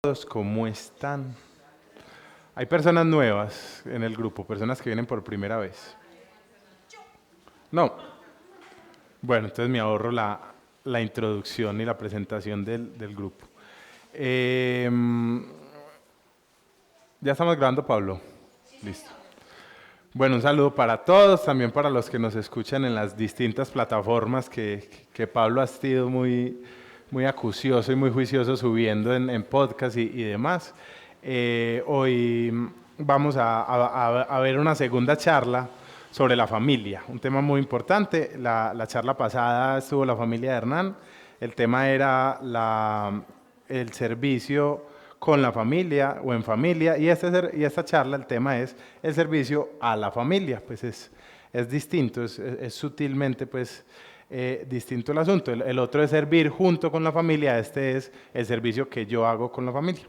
Todos, ¿cómo están? Hay personas nuevas en el grupo, personas que vienen por primera vez. No. Bueno, entonces me ahorro la introducción y la presentación del grupo. Eh, ya estamos grabando, Pablo. Listo. Bueno, un saludo para todos, también para los que nos escuchan en las distintas plataformas que Pablo ha sido muy acucioso y muy juicioso subiendo en podcast y demás. Hoy vamos a ver una segunda charla sobre la familia, un tema muy importante. La charla pasada estuvo la familia de Hernán, el tema era el servicio con la familia o en familia, y esta charla, el tema es el servicio a la familia. Pues es distinto, es sutilmente pues distinto el asunto. El otro es servir junto con la familia, este es el servicio que yo hago con la familia.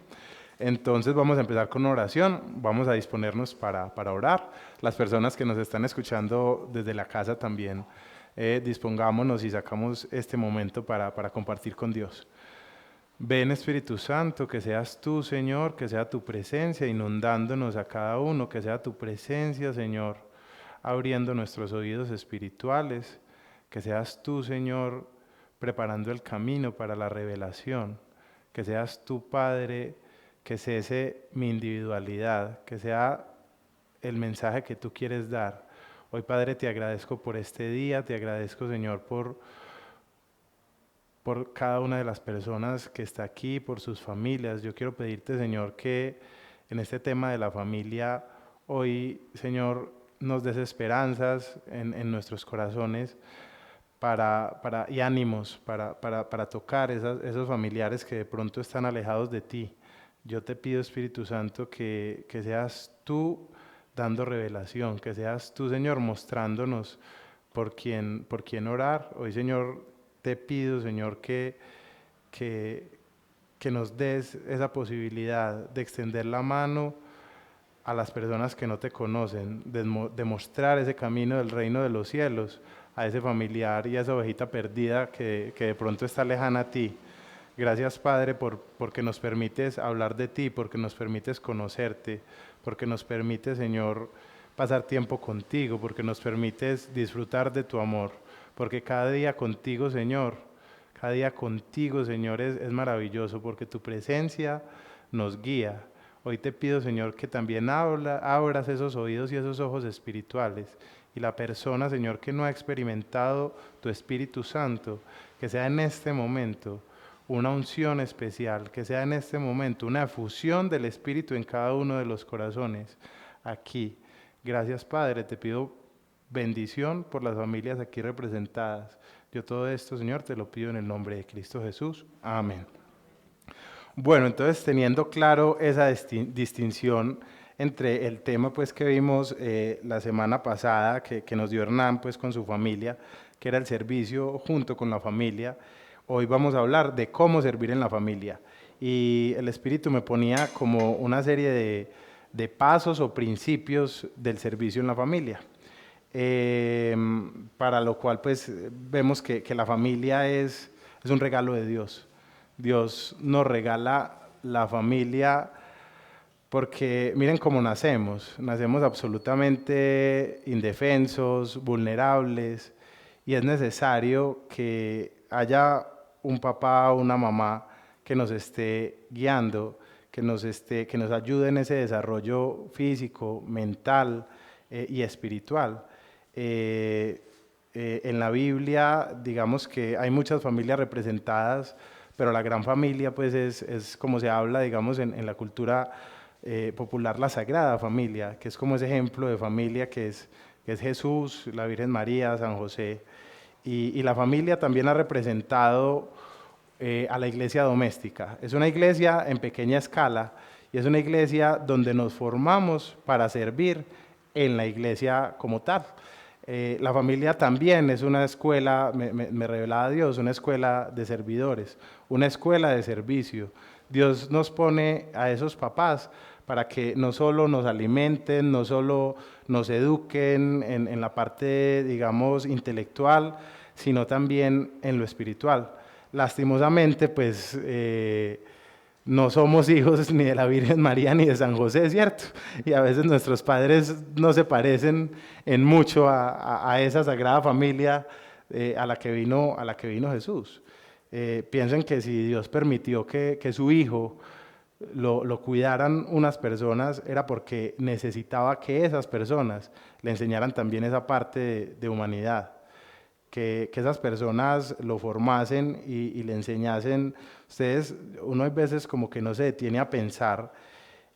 Entonces vamos a empezar con una oración, vamos a disponernos para orar. Las personas que nos están escuchando desde la casa también, dispongámonos y sacamos este momento para compartir con Dios. Ven, Espíritu Santo, que seas tú, Señor, que sea tu presencia inundándonos a cada uno, que sea tu presencia, Señor, abriendo nuestros oídos espirituales, que seas tú, Señor, preparando el camino para la revelación, que seas tú, Padre, que cese mi individualidad, que sea el mensaje que tú quieres dar. Hoy, Padre, te agradezco por este día, te agradezco, Señor, por cada una de las personas que está aquí, por sus familias. Yo quiero pedirte, Señor, que en este tema de la familia, hoy, Señor, nos des esperanzas en nuestros corazones y ánimos para tocar esos familiares que de pronto están alejados de ti. Yo te pido, Espíritu Santo, que seas tú dando revelación, que seas tú, Señor, mostrándonos por quién orar. Hoy, Señor, te pido, Señor, que, que nos des esa posibilidad de extender la mano a las personas que no te conocen, de mostrar ese camino del reino de los cielos a ese familiar y a esa ovejita perdida que de pronto está lejana a ti. Gracias, Padre, porque nos permites hablar de ti, porque nos permites conocerte, porque nos permites, Señor, pasar tiempo contigo, porque nos permites disfrutar de tu amor, porque cada día contigo, Señor, cada día contigo, Señor, es maravilloso, porque tu presencia nos guía. Hoy te pido, Señor, que también abras esos oídos y esos ojos espirituales. Y la persona, Señor, que no ha experimentado tu Espíritu Santo, que sea en este momento una unción especial, que sea en este momento una efusión del Espíritu en cada uno de los corazones aquí. Gracias, Padre, te pido bendición por las familias aquí representadas. Yo todo esto, Señor, te lo pido en el nombre de Cristo Jesús. Amén. Bueno, entonces teniendo claro esa distinción entre el tema pues que vimos la semana pasada que nos dio Hernán pues con su familia, que era el servicio junto con la familia, hoy vamos a hablar de cómo servir en la familia. Y el Espíritu me ponía como una serie de pasos o principios del servicio en la familia. Para lo cual pues vemos que la familia es un regalo de Dios. Dios nos regala la familia porque miren cómo nacemos absolutamente indefensos, vulnerables, y es necesario que haya un papá o una mamá que nos esté guiando, que nos ayude en ese desarrollo físico, mental y espiritual. Eh, en la Biblia, digamos que hay muchas familias representadas, pero la gran familia pues es como se habla, digamos, en la cultura popular, la Sagrada Familia, que es como ese ejemplo de familia que es Jesús, la Virgen María, San José. Y la familia también ha representado a la iglesia doméstica. Es una iglesia en pequeña escala y es una iglesia donde nos formamos para servir en la iglesia como tal. La familia también es una escuela, me revelaba Dios, una escuela de servidores, una escuela de servicio. Dios nos pone a esos papás para que no solo nos alimenten, no solo nos eduquen en la parte, digamos, intelectual, sino también en lo espiritual. Lastimosamente, pues no somos hijos ni de la Virgen María ni de San José, ¿cierto? Y a veces nuestros padres no se parecen en mucho a esa sagrada familia a la que vino Jesús. Piensen que si Dios permitió que su hijo lo cuidaran unas personas, era porque necesitaba que esas personas le enseñaran también esa parte de humanidad, que esas personas lo formasen y le enseñasen. Ustedes, uno a veces como que no se detiene a pensar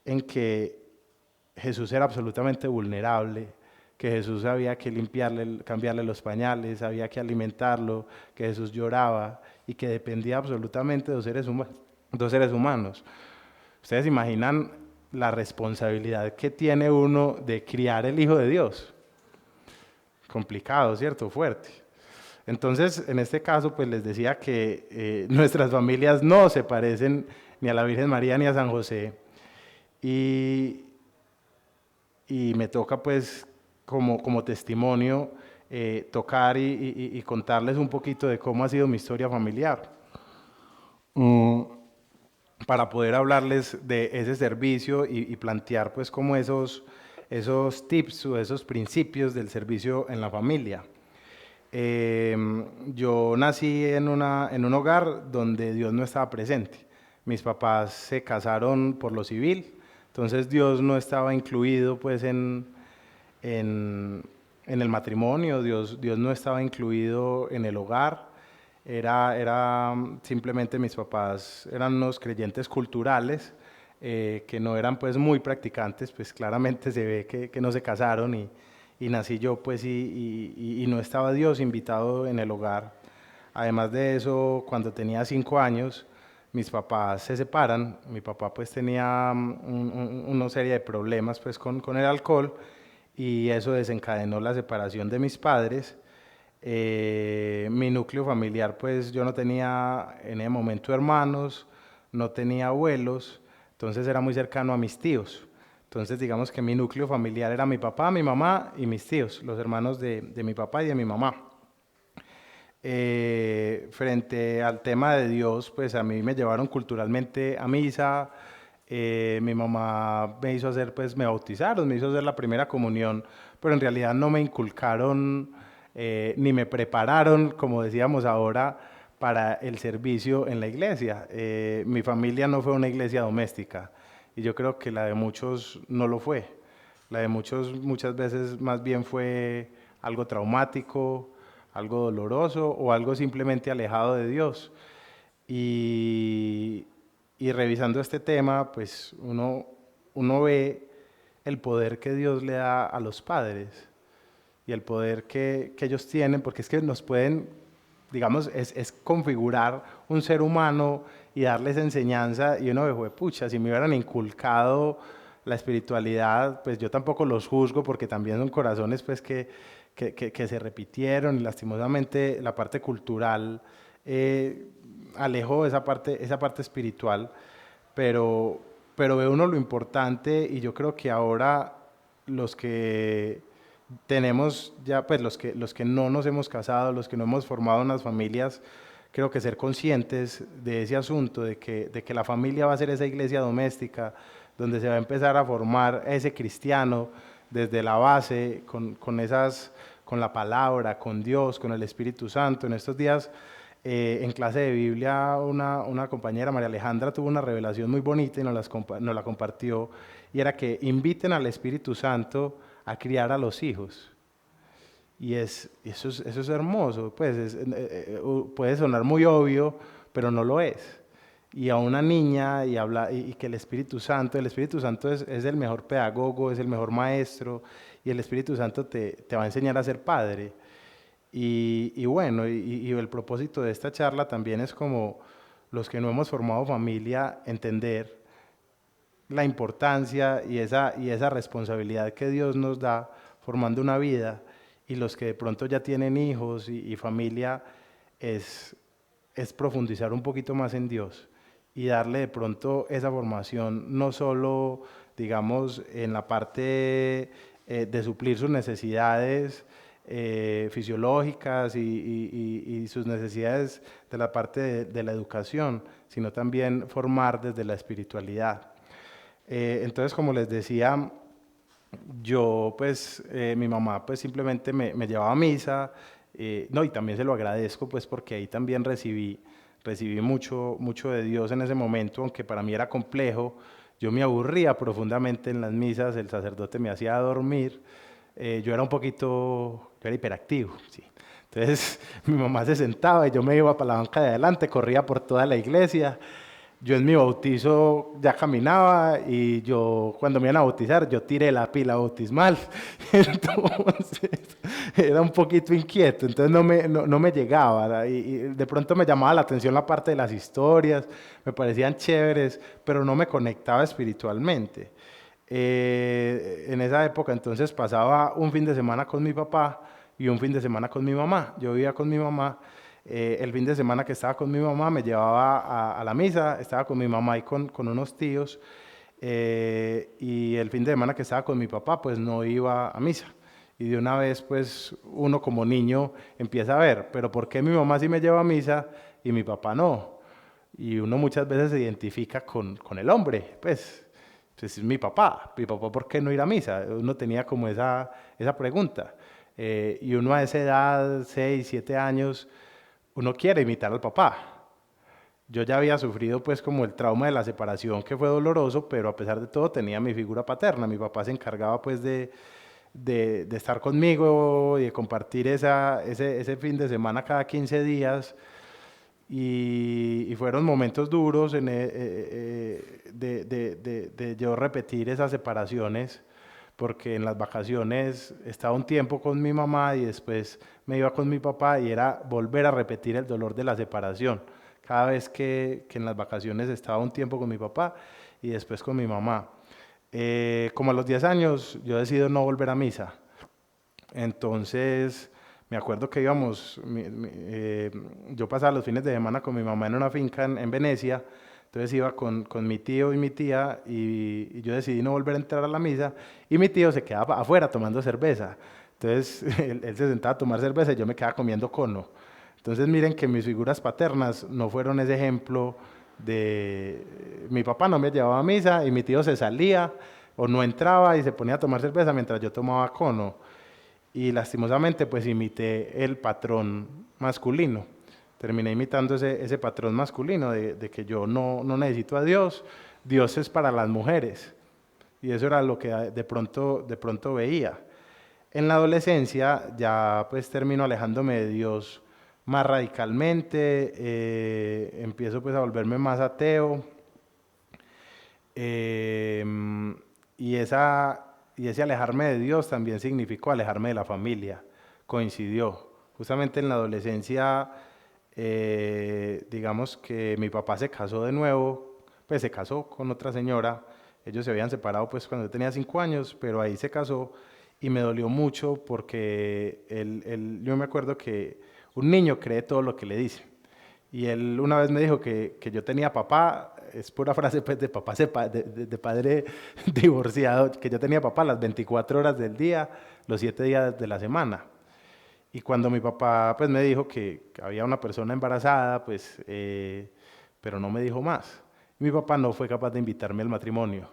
en que Jesús era absolutamente vulnerable, que Jesús había que limpiarle, cambiarle los pañales, había que alimentarlo, que Jesús lloraba y que dependía absolutamente de dos seres humanos. Ustedes imaginan la responsabilidad que tiene uno de criar el Hijo de Dios. Complicado, ¿cierto? Fuerte. Entonces, en este caso, pues les decía que nuestras familias no se parecen ni a la Virgen María ni a San José. Y, y me toca, pues, como testimonio, tocar y contarles un poquito de cómo ha sido mi historia familiar. Mm, para poder hablarles de ese servicio y plantear, pues, como esos tips o esos principios del servicio en la familia. Yo nací en un hogar donde Dios no estaba presente. Mis papás se casaron por lo civil, entonces Dios no estaba incluido pues en, en el matrimonio, Dios no estaba incluido en el hogar. Era simplemente mis papás eran unos creyentes culturales que no eran pues muy practicantes, pues claramente se ve que no se casaron y nací yo pues y no estaba Dios invitado en el hogar. Además de eso, cuando tenía 5 años, mis papás se separan. Mi papá pues tenía una serie de problemas pues con el alcohol y eso desencadenó la separación de mis padres. Mi núcleo familiar, pues yo no tenía en ese momento hermanos, no tenía abuelos, entonces era muy cercano a mis tíos. Entonces digamos que mi núcleo familiar era mi papá, mi mamá y mis tíos, los hermanos de mi papá y de mi mamá. Frente al tema de Dios, pues a mí me llevaron culturalmente a misa, mi mamá me hizo hacer, pues me bautizaron, me hizo hacer la primera comunión, pero en realidad no me inculcaron ni me prepararon, como decíamos ahora, para el servicio en la iglesia. Mi familia no fue una iglesia doméstica y yo creo que la de muchos no lo fue. La de muchos muchas veces más bien fue algo traumático, algo doloroso o algo simplemente alejado de Dios. Y, y revisando este tema, pues uno ve el poder que Dios le da a los padres y el poder que ellos tienen, porque es que nos pueden, digamos, es configurar un ser humano y darles enseñanza y uno ve, pucha, si me hubieran inculcado la espiritualidad, pues yo tampoco los juzgo porque también son corazones pues que se repitieron y lastimosamente la parte cultural alejó esa parte espiritual, pero, pero ve uno lo importante y yo creo que ahora los que tenemos ya, pues los que no nos hemos casado, los que no hemos formado unas familias, creo que ser conscientes de ese asunto, de que la familia va a ser esa iglesia doméstica, donde se va a empezar a formar ese cristiano desde la base, con la palabra, con Dios, con el Espíritu Santo. En estos días, en clase de Biblia, una compañera, María Alejandra, tuvo una revelación muy bonita y nos la compartió, y era que inviten al Espíritu Santo a criar a los hijos. Y eso es hermoso, pues puede sonar muy obvio, pero no lo es. Y a una niña y que el Espíritu Santo es el mejor pedagogo, es el mejor maestro, y el Espíritu Santo te va a enseñar a ser padre. Y bueno, y el propósito de esta charla también es como los que no hemos formado familia, entender la importancia y esa responsabilidad que Dios nos da formando una vida, y los que de pronto ya tienen hijos y familia, es, es profundizar un poquito más en Dios y darle de pronto esa formación, no solo, digamos, en la parte de suplir sus necesidades fisiológicas y sus necesidades de la parte de la educación, sino también formar desde la espiritualidad. Entonces, como les decía, yo pues, mi mamá pues simplemente me llevaba a misa, no, y también se lo agradezco pues porque ahí también recibí mucho de Dios en ese momento, aunque para mí era complejo. Yo me aburría profundamente en las misas, el sacerdote me hacía dormir, yo era yo era hiperactivo, sí. Entonces mi mamá se sentaba y yo me iba para la banca de adelante, corría por toda la iglesia. Yo en mi bautizo ya caminaba y yo cuando me iban a bautizar yo tiré la pila bautismal. Entonces era un poquito inquieto, entonces no me llegaba, ¿verdad? Y de pronto me llamaba la atención la parte de las historias, me parecían chéveres, pero no me conectaba espiritualmente. En esa época entonces pasaba un fin de semana con mi papá y un fin de semana con mi mamá. Yo vivía con mi mamá. El fin de semana que estaba con mi mamá me llevaba a la misa, estaba con mi mamá y con unos tíos. Y el fin de semana que estaba con mi papá pues no iba a misa. Y de una vez pues uno como niño empieza a ver, pero ¿por qué mi mamá sí me lleva a misa y mi papá no? Y uno muchas veces se identifica con el hombre, pues es mi papá ¿por qué no ir a misa? Uno tenía como esa pregunta. Y uno a esa edad, 6 7 años, uno quiere imitar al papá. Yo ya había sufrido pues como el trauma de la separación que fue doloroso, pero a pesar de todo tenía mi figura paterna. Mi papá se encargaba pues de estar conmigo y de compartir ese fin de semana cada 15 días. Y fueron momentos duros de yo repetir esas separaciones, porque en las vacaciones estaba un tiempo con mi mamá y después me iba con mi papá y era volver a repetir el dolor de la separación. Cada vez que en las vacaciones estaba un tiempo con mi papá y después con mi mamá. Como a los 10 años yo decido no volver a misa. Entonces, me acuerdo que íbamos, yo pasaba los fines de semana con mi mamá en una finca en Venecia, entonces iba con mi tío y mi tía y yo decidí no volver a entrar a la misa y mi tío se quedaba afuera tomando cerveza. Entonces, él se sentaba a tomar cerveza y yo me quedaba comiendo cono. Entonces, miren que mis figuras paternas no fueron ese ejemplo de... Mi papá no me llevaba a misa y mi tío se salía o no entraba y se ponía a tomar cerveza mientras yo tomaba cono y lastimosamente pues imité el patrón masculino. Terminé imitando ese patrón masculino de que yo no necesito a Dios, Dios es para las mujeres. Y eso era lo que de pronto veía. En la adolescencia ya pues termino alejándome de Dios más radicalmente, empiezo pues a volverme más ateo, eh, y, y ese alejarme de Dios también significó alejarme de la familia. Coincidió. Justamente en la adolescencia, digamos que mi papá se casó de nuevo, pues se casó con otra señora. Ellos se habían separado pues cuando yo tenía 5 años, pero ahí se casó y me dolió mucho porque yo me acuerdo que un niño cree todo lo que le dicen. Y él una vez me dijo que yo tenía papá, es pura frase pues, de papá, de padre divorciado, que yo tenía papá las 24 horas del día, los 7 días de la semana. Y cuando mi papá pues, me dijo que había una persona embarazada, pues, pero no me dijo más. Mi papá no fue capaz de invitarme al matrimonio.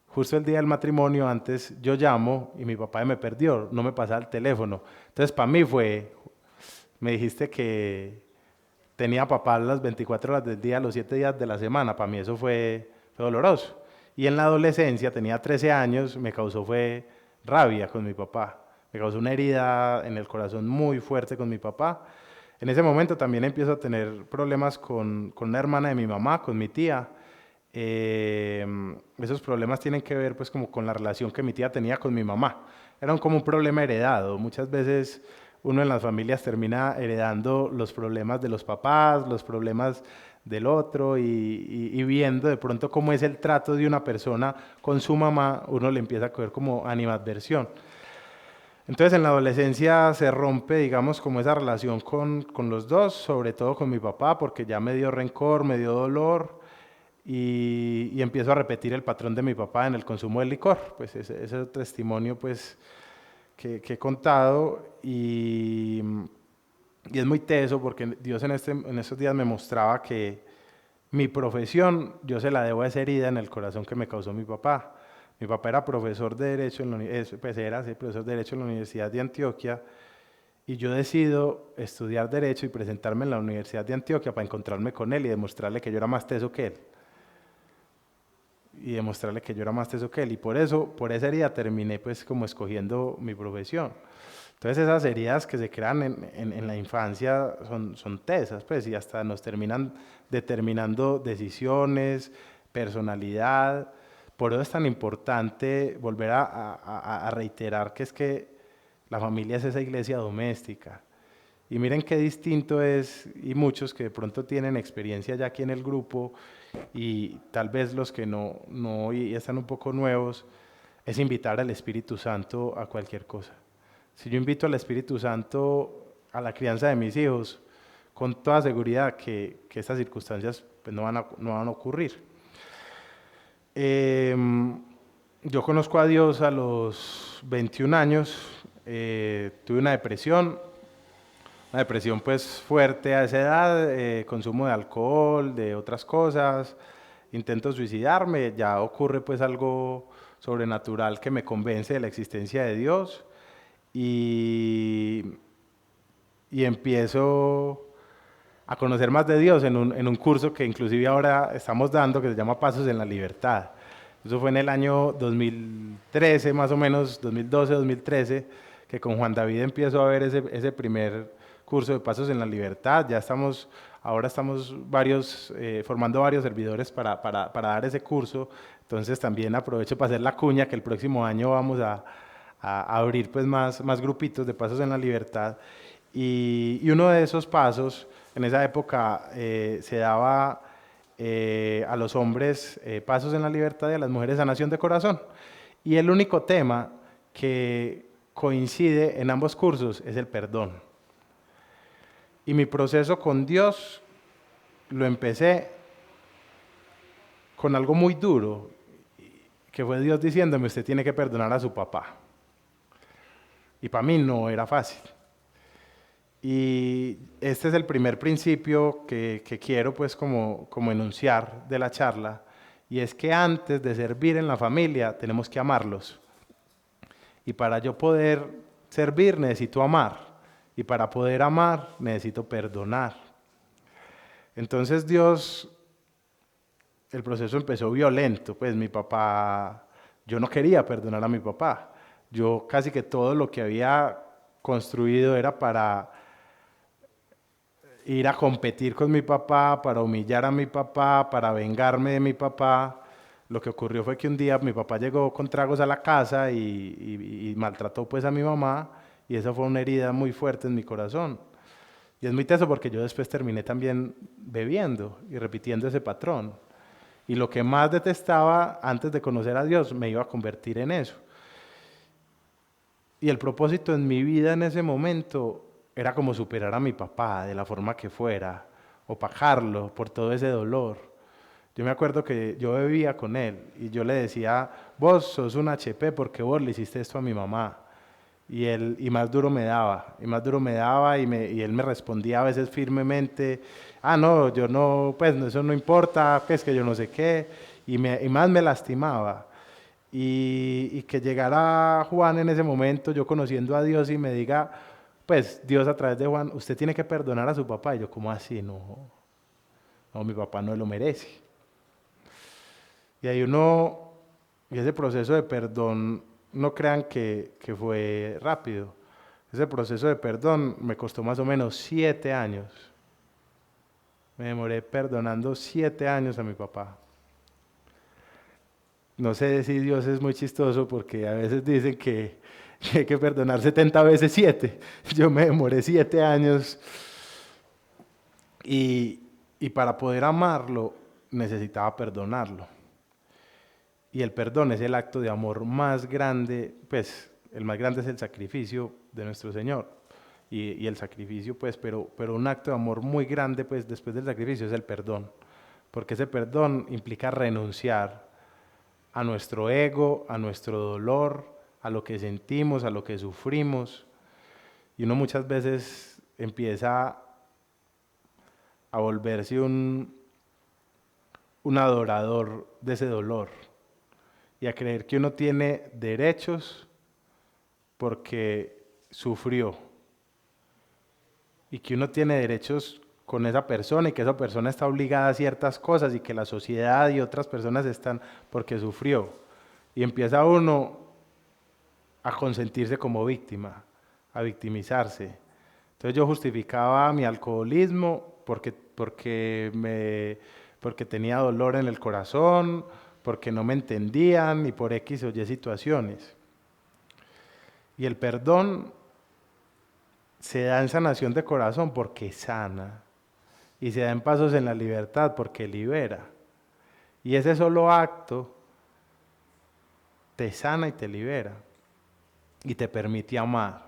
Justo el día del matrimonio, antes yo llamo y mi papá me perdió, no me pasaba el teléfono. Entonces, para mí me dijiste que tenía papá las 24 horas del día, los 7 días de la semana. Para mí eso fue doloroso. Y en la adolescencia, tenía 13 años, me causó fue rabia con mi papá. Me causó una herida en el corazón muy fuerte con mi papá. En ese momento también empiezo a tener problemas con una hermana de mi mamá, con mi tía. Esos problemas tienen que ver pues como con la relación que mi tía tenía con mi mamá. Era como un problema heredado. Muchas veces uno en las familias termina heredando los problemas de los papás, los problemas del otro y viendo de pronto cómo es el trato de una persona con su mamá, uno le empieza a coger como animadversión. Entonces en la adolescencia se rompe, digamos, como esa relación con los dos, sobre todo con mi papá, porque ya me dio rencor, me dio dolor y empiezo a repetir el patrón de mi papá en el consumo del licor. Pues ese testimonio, pues que he contado y es muy teso porque Dios en estos días me mostraba que mi profesión yo se la debo a esa herida en el corazón que me causó mi papá. Mi papá era profesor de Derecho pues era sí, profesor de Derecho en la Universidad de Antioquia y yo decido estudiar Derecho y presentarme en la Universidad de Antioquia para encontrarme con él y demostrarle que yo era más teso que él. Y demostrarle que yo era más teso que él. Y por eso, por esa herida terminé pues como escogiendo mi profesión. Entonces esas heridas que se crean en la infancia son tesas, pues, y hasta nos terminan determinando decisiones, personalidad. Por eso es tan importante volver a reiterar que es que la familia es esa iglesia doméstica. Y miren qué distinto es, y muchos que de pronto tienen experiencia ya aquí en el grupo, y tal vez los que no y están un poco nuevos, es invitar al Espíritu Santo a cualquier cosa. Si yo invito al Espíritu Santo a la crianza de mis hijos, con toda seguridad que estas circunstancias pues, no van a ocurrir. Yo conozco a Dios a los 21 años, tuve una depresión pues fuerte a esa edad, consumo de alcohol, de otras cosas, intento suicidarme, ya ocurre pues algo sobrenatural que me convence de la existencia de Dios y, y empiezo a conocer más de Dios en un curso que inclusive ahora estamos dando que se llama Pasos en la Libertad. Eso fue en el año 2013, más o menos, 2012, 2013, que con Juan David empiezo a ver ese primer curso de Pasos en la Libertad. Ahora estamos formando varios servidores para dar ese curso. Entonces también aprovecho para hacer la cuña que el próximo año vamos a abrir pues más grupitos de Pasos en la Libertad. Y uno de esos pasos, en esa época se daba a los hombres pasos en la libertad y a las mujeres sanación de corazón. Y el único tema que coincide en ambos cursos es el perdón. Y mi proceso con Dios lo empecé con algo muy duro, que fue Dios diciéndome, usted tiene que perdonar a su papá. Y para mí no era fácil. Y este es el primer principio que quiero pues como enunciar de la charla, y es que antes de servir en la familia tenemos que amarlos. Y para yo poder servir necesito amar, y para poder amar necesito perdonar. Entonces Dios, el proceso empezó violento, pues mi papá, yo no quería perdonar a mi papá. Yo casi que todo lo que había construido era para ir a competir con mi papá, para humillar a mi papá, para vengarme de mi papá. Lo que ocurrió fue que un día mi papá llegó con tragos a la casa y maltrató pues a mi mamá, y esa fue una herida muy fuerte en mi corazón. Y es muy teso porque yo después terminé también bebiendo y repitiendo ese patrón. Y lo que más detestaba antes de conocer a Dios me iba a convertir en eso. Y el propósito en mi vida en ese momento era como superar a mi papá de la forma que fuera, opacarlo por todo ese dolor. Yo me acuerdo que yo bebía con él y yo le decía, vos sos un HP porque vos le hiciste esto a mi mamá. Y más duro me daba, y más duro me daba, y él me respondía a veces firmemente, ah, no, yo no, pues eso no importa, pues que yo no sé qué, y más me lastimaba. Y que llegara Juan en ese momento, yo conociendo a Dios, y me diga, pues Dios a través de Juan, usted tiene que perdonar a su papá. Y yo, ¿cómo así? No, mi papá no lo merece. Y ahí y ese proceso de perdón, no crean que fue rápido. Ese proceso de perdón me costó más o menos 7 años. Me demoré perdonando 7 años a mi papá. No sé si Dios es muy chistoso porque a veces dicen que hay que perdonar 70 veces 7. Yo me demoré 7 años y, y para poder amarlo necesitaba perdonarlo. Y el perdón es el acto de amor más grande, pues el más grande es el sacrificio de nuestro Señor. Y el sacrificio, pues, pero un acto de amor muy grande, pues, después del sacrificio es el perdón. Porque ese perdón implica renunciar a nuestro ego, a nuestro dolor, a lo que sentimos, a lo que sufrimos. Y uno muchas veces empieza a volverse un adorador de ese dolor y a creer que uno tiene derechos porque sufrió y que uno tiene derechos con esa persona y que esa persona está obligada a ciertas cosas y que la sociedad y otras personas están porque sufrió. Y empieza uno a consentirse como víctima, a victimizarse. Entonces yo justificaba mi alcoholismo porque tenía dolor en el corazón, porque no me entendían y por X o Y situaciones. Y el perdón se da en sanación de corazón porque sana. Y se da en pasos en la libertad porque libera. Y ese solo acto te sana y te libera. Y te permite amar.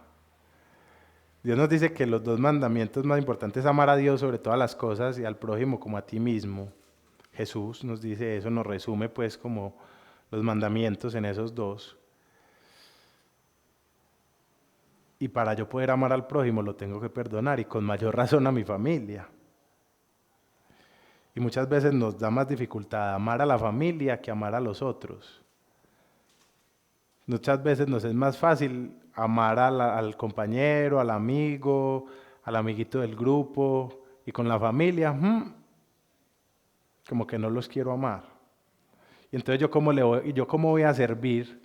Dios nos dice que los 2 mandamientos más importantes es amar a Dios sobre todas las cosas y al prójimo como a ti mismo. Jesús nos dice eso, nos resume pues como los mandamientos en esos 2. Y para yo poder amar al prójimo lo tengo que perdonar y con mayor razón a mi familia. Y muchas veces nos da más dificultad amar a la familia que amar a los otros. Muchas veces nos es más fácil amar al compañero, al amigo, al amiguito del grupo y con la familia, como que no los quiero amar. Y entonces yo cómo voy a servir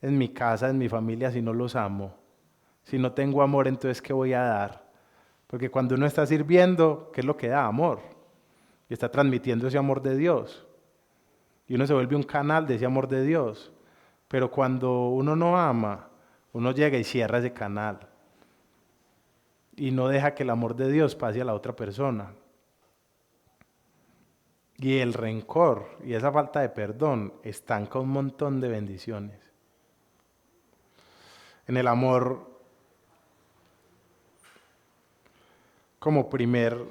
en mi casa, en mi familia si no los amo. Si no tengo amor, entonces ¿qué voy a dar? Porque cuando uno está sirviendo, ¿qué es lo que da? Amor. Y está transmitiendo ese amor de Dios. Y uno se vuelve un canal de ese amor de Dios. Pero cuando uno no ama, uno llega y cierra ese canal. Y no deja que el amor de Dios pase a la otra persona. Y el rencor y esa falta de perdón estanca un montón de bendiciones. En el amor, como primer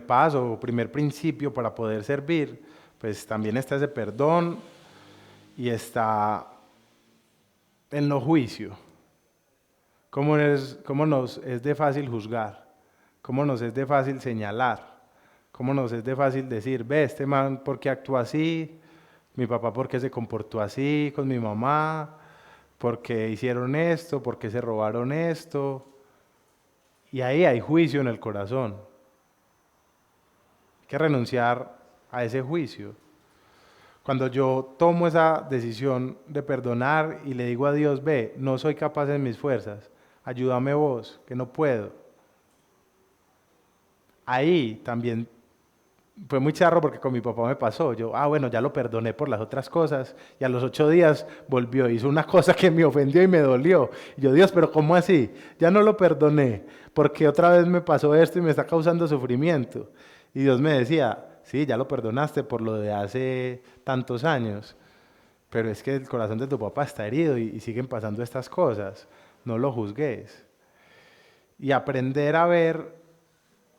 paso o primer principio para poder servir, pues también está ese perdón y está el no juicio. ¿Cómo nos es de fácil juzgar? ¿Cómo nos es de fácil señalar? ¿Cómo nos es de fácil decir, ve, este man, ¿por qué actuó así? Mi papá, ¿por qué se comportó así con mi mamá? ¿Por qué hicieron esto? ¿Por qué se robaron esto? Y ahí hay juicio en el corazón. Hay que renunciar a ese juicio. Cuando yo tomo esa decisión de perdonar y le digo a Dios, ve, no soy capaz en mis fuerzas, ayúdame vos, que no puedo. Ahí también fue muy charro porque con mi papá me pasó. Yo, bueno, ya lo perdoné por las otras cosas. Y a los 8 días volvió, hizo una cosa que me ofendió y me dolió. Y yo, Dios, pero ¿cómo así? Ya no lo perdoné porque otra vez me pasó esto y me está causando sufrimiento. Y Dios me decía, sí, ya lo perdonaste por lo de hace tantos años. Pero es que el corazón de tu papá está herido y siguen pasando estas cosas. No lo juzgues. Y aprender a ver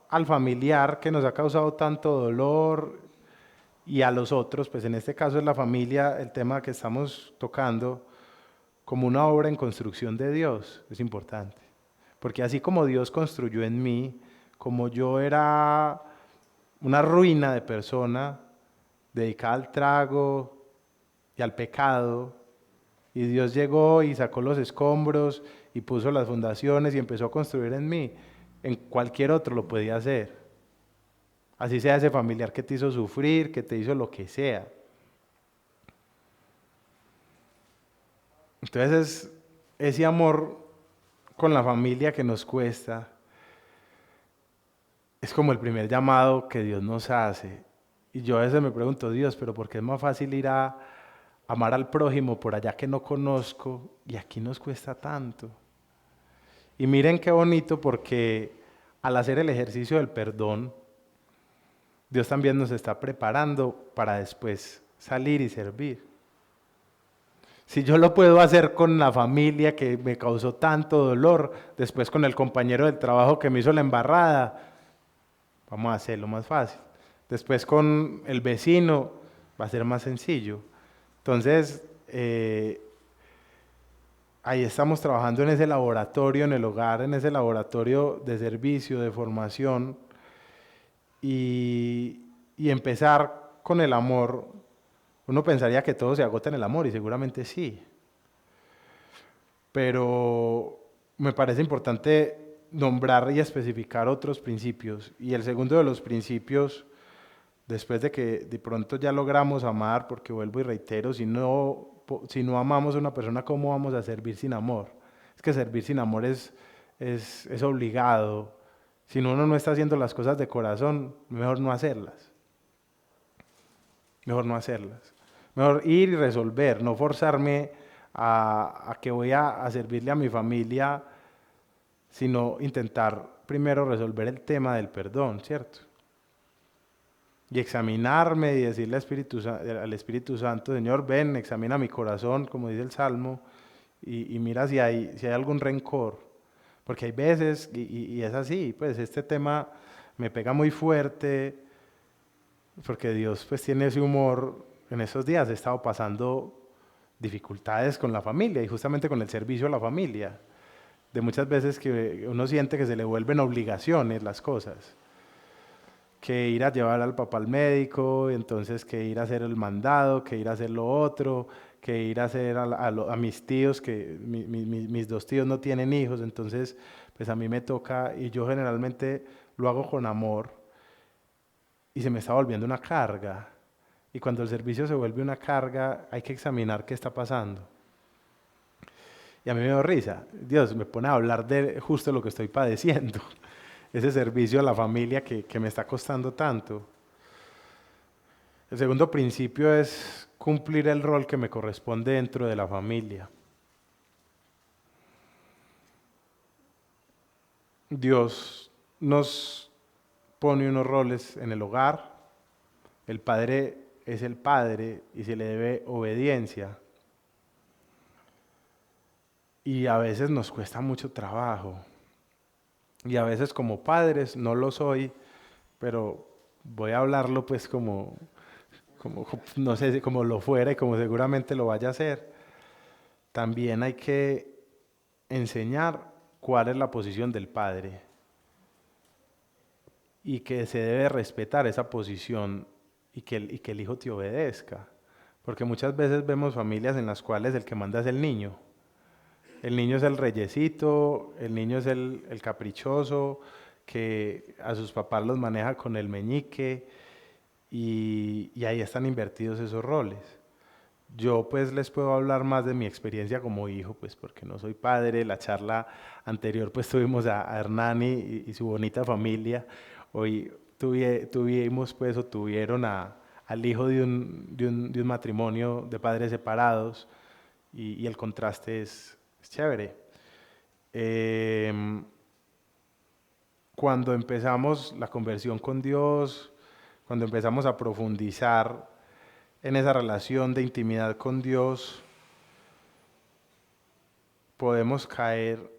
al familiar que nos ha causado tanto dolor y a los otros, pues en este caso es la familia, el tema que estamos tocando, como una obra en construcción de Dios, es importante. Porque así como Dios construyó en mí, como yo era una ruina de persona, dedicada al trago y al pecado, y Dios llegó y sacó los escombros y puso las fundaciones y empezó a construir en mí, en cualquier otro lo podía hacer. Así sea ese familiar que te hizo sufrir, que te hizo lo que sea. Entonces, ese amor con la familia que nos cuesta, es como el primer llamado que Dios nos hace. Y yo a veces me pregunto, Dios, pero ¿por qué es más fácil ir a amar al prójimo por allá que no conozco y aquí nos cuesta tanto? Y miren qué bonito porque al hacer el ejercicio del perdón, Dios también nos está preparando para después salir y servir. Si yo lo puedo hacer con la familia que me causó tanto dolor, después con el compañero del trabajo que me hizo la embarrada, vamos a hacerlo más fácil. Después con el vecino va a ser más sencillo. Entonces, ahí estamos trabajando en ese laboratorio, en el hogar, en ese laboratorio de servicio, de formación, y empezar con el amor. Uno pensaría que todo se agota en el amor y seguramente sí, pero me parece importante nombrar y especificar otros principios. Y el segundo de los principios, después de que de pronto ya logramos amar, porque vuelvo y reitero, si no amamos a una persona, ¿cómo vamos a servir sin amor? Es que servir sin amor es obligado. Si uno no está haciendo las cosas de corazón, mejor no hacerlas. Mejor no hacerlas. Mejor ir y resolver, no forzarme a que voy a servirle a mi familia, sino intentar primero resolver el tema del perdón, ¿cierto? Y examinarme y decirle al Espíritu Santo, Señor, ven, examina mi corazón, como dice el Salmo, y mira si hay algún rencor. Porque hay veces, y es así, pues este tema me pega muy fuerte, porque Dios pues tiene ese humor. En esos días he estado pasando dificultades con la familia y justamente con el servicio a la familia. De muchas veces que uno siente que se le vuelven obligaciones las cosas. Que ir a llevar al papá al médico, entonces que ir a hacer el mandado, que ir a hacer lo otro, que ir a hacer a mis tíos, que mis dos tíos no tienen hijos, entonces pues a mí me toca y yo generalmente lo hago con amor y se me está volviendo una carga. Y cuando el servicio se vuelve una carga, hay que examinar qué está pasando. Y a mí me dio risa. Dios me pone a hablar de justo lo que estoy padeciendo. Ese servicio a la familia que me está costando tanto. El segundo principio es cumplir el rol que me corresponde dentro de la familia. Dios nos pone unos roles en el hogar. El padre es el padre y se le debe obediencia. Y a veces nos cuesta mucho trabajo. Y a veces como padres no lo soy, pero voy a hablarlo pues como no sé, como lo fuera y como seguramente lo vaya a hacer. También hay que enseñar cuál es la posición del padre y que se debe respetar esa posición y que el hijo te obedezca. Porque muchas veces vemos familias en las cuales el que manda es el niño. El niño es el reyesito, el niño es el caprichoso, que a sus papás los maneja con el meñique y ahí están invertidos esos roles. Yo pues les puedo hablar más de mi experiencia como hijo, pues porque no soy padre. La charla anterior pues tuvimos a Hernani y su bonita familia. Hoy tuvimos pues o tuvieron al hijo de un matrimonio de padres separados y el contraste es chévere. Em, Cuando empezamos la conversión con Dios, cuando empezamos a profundizar en esa relación de intimidad con Dios, podemos caer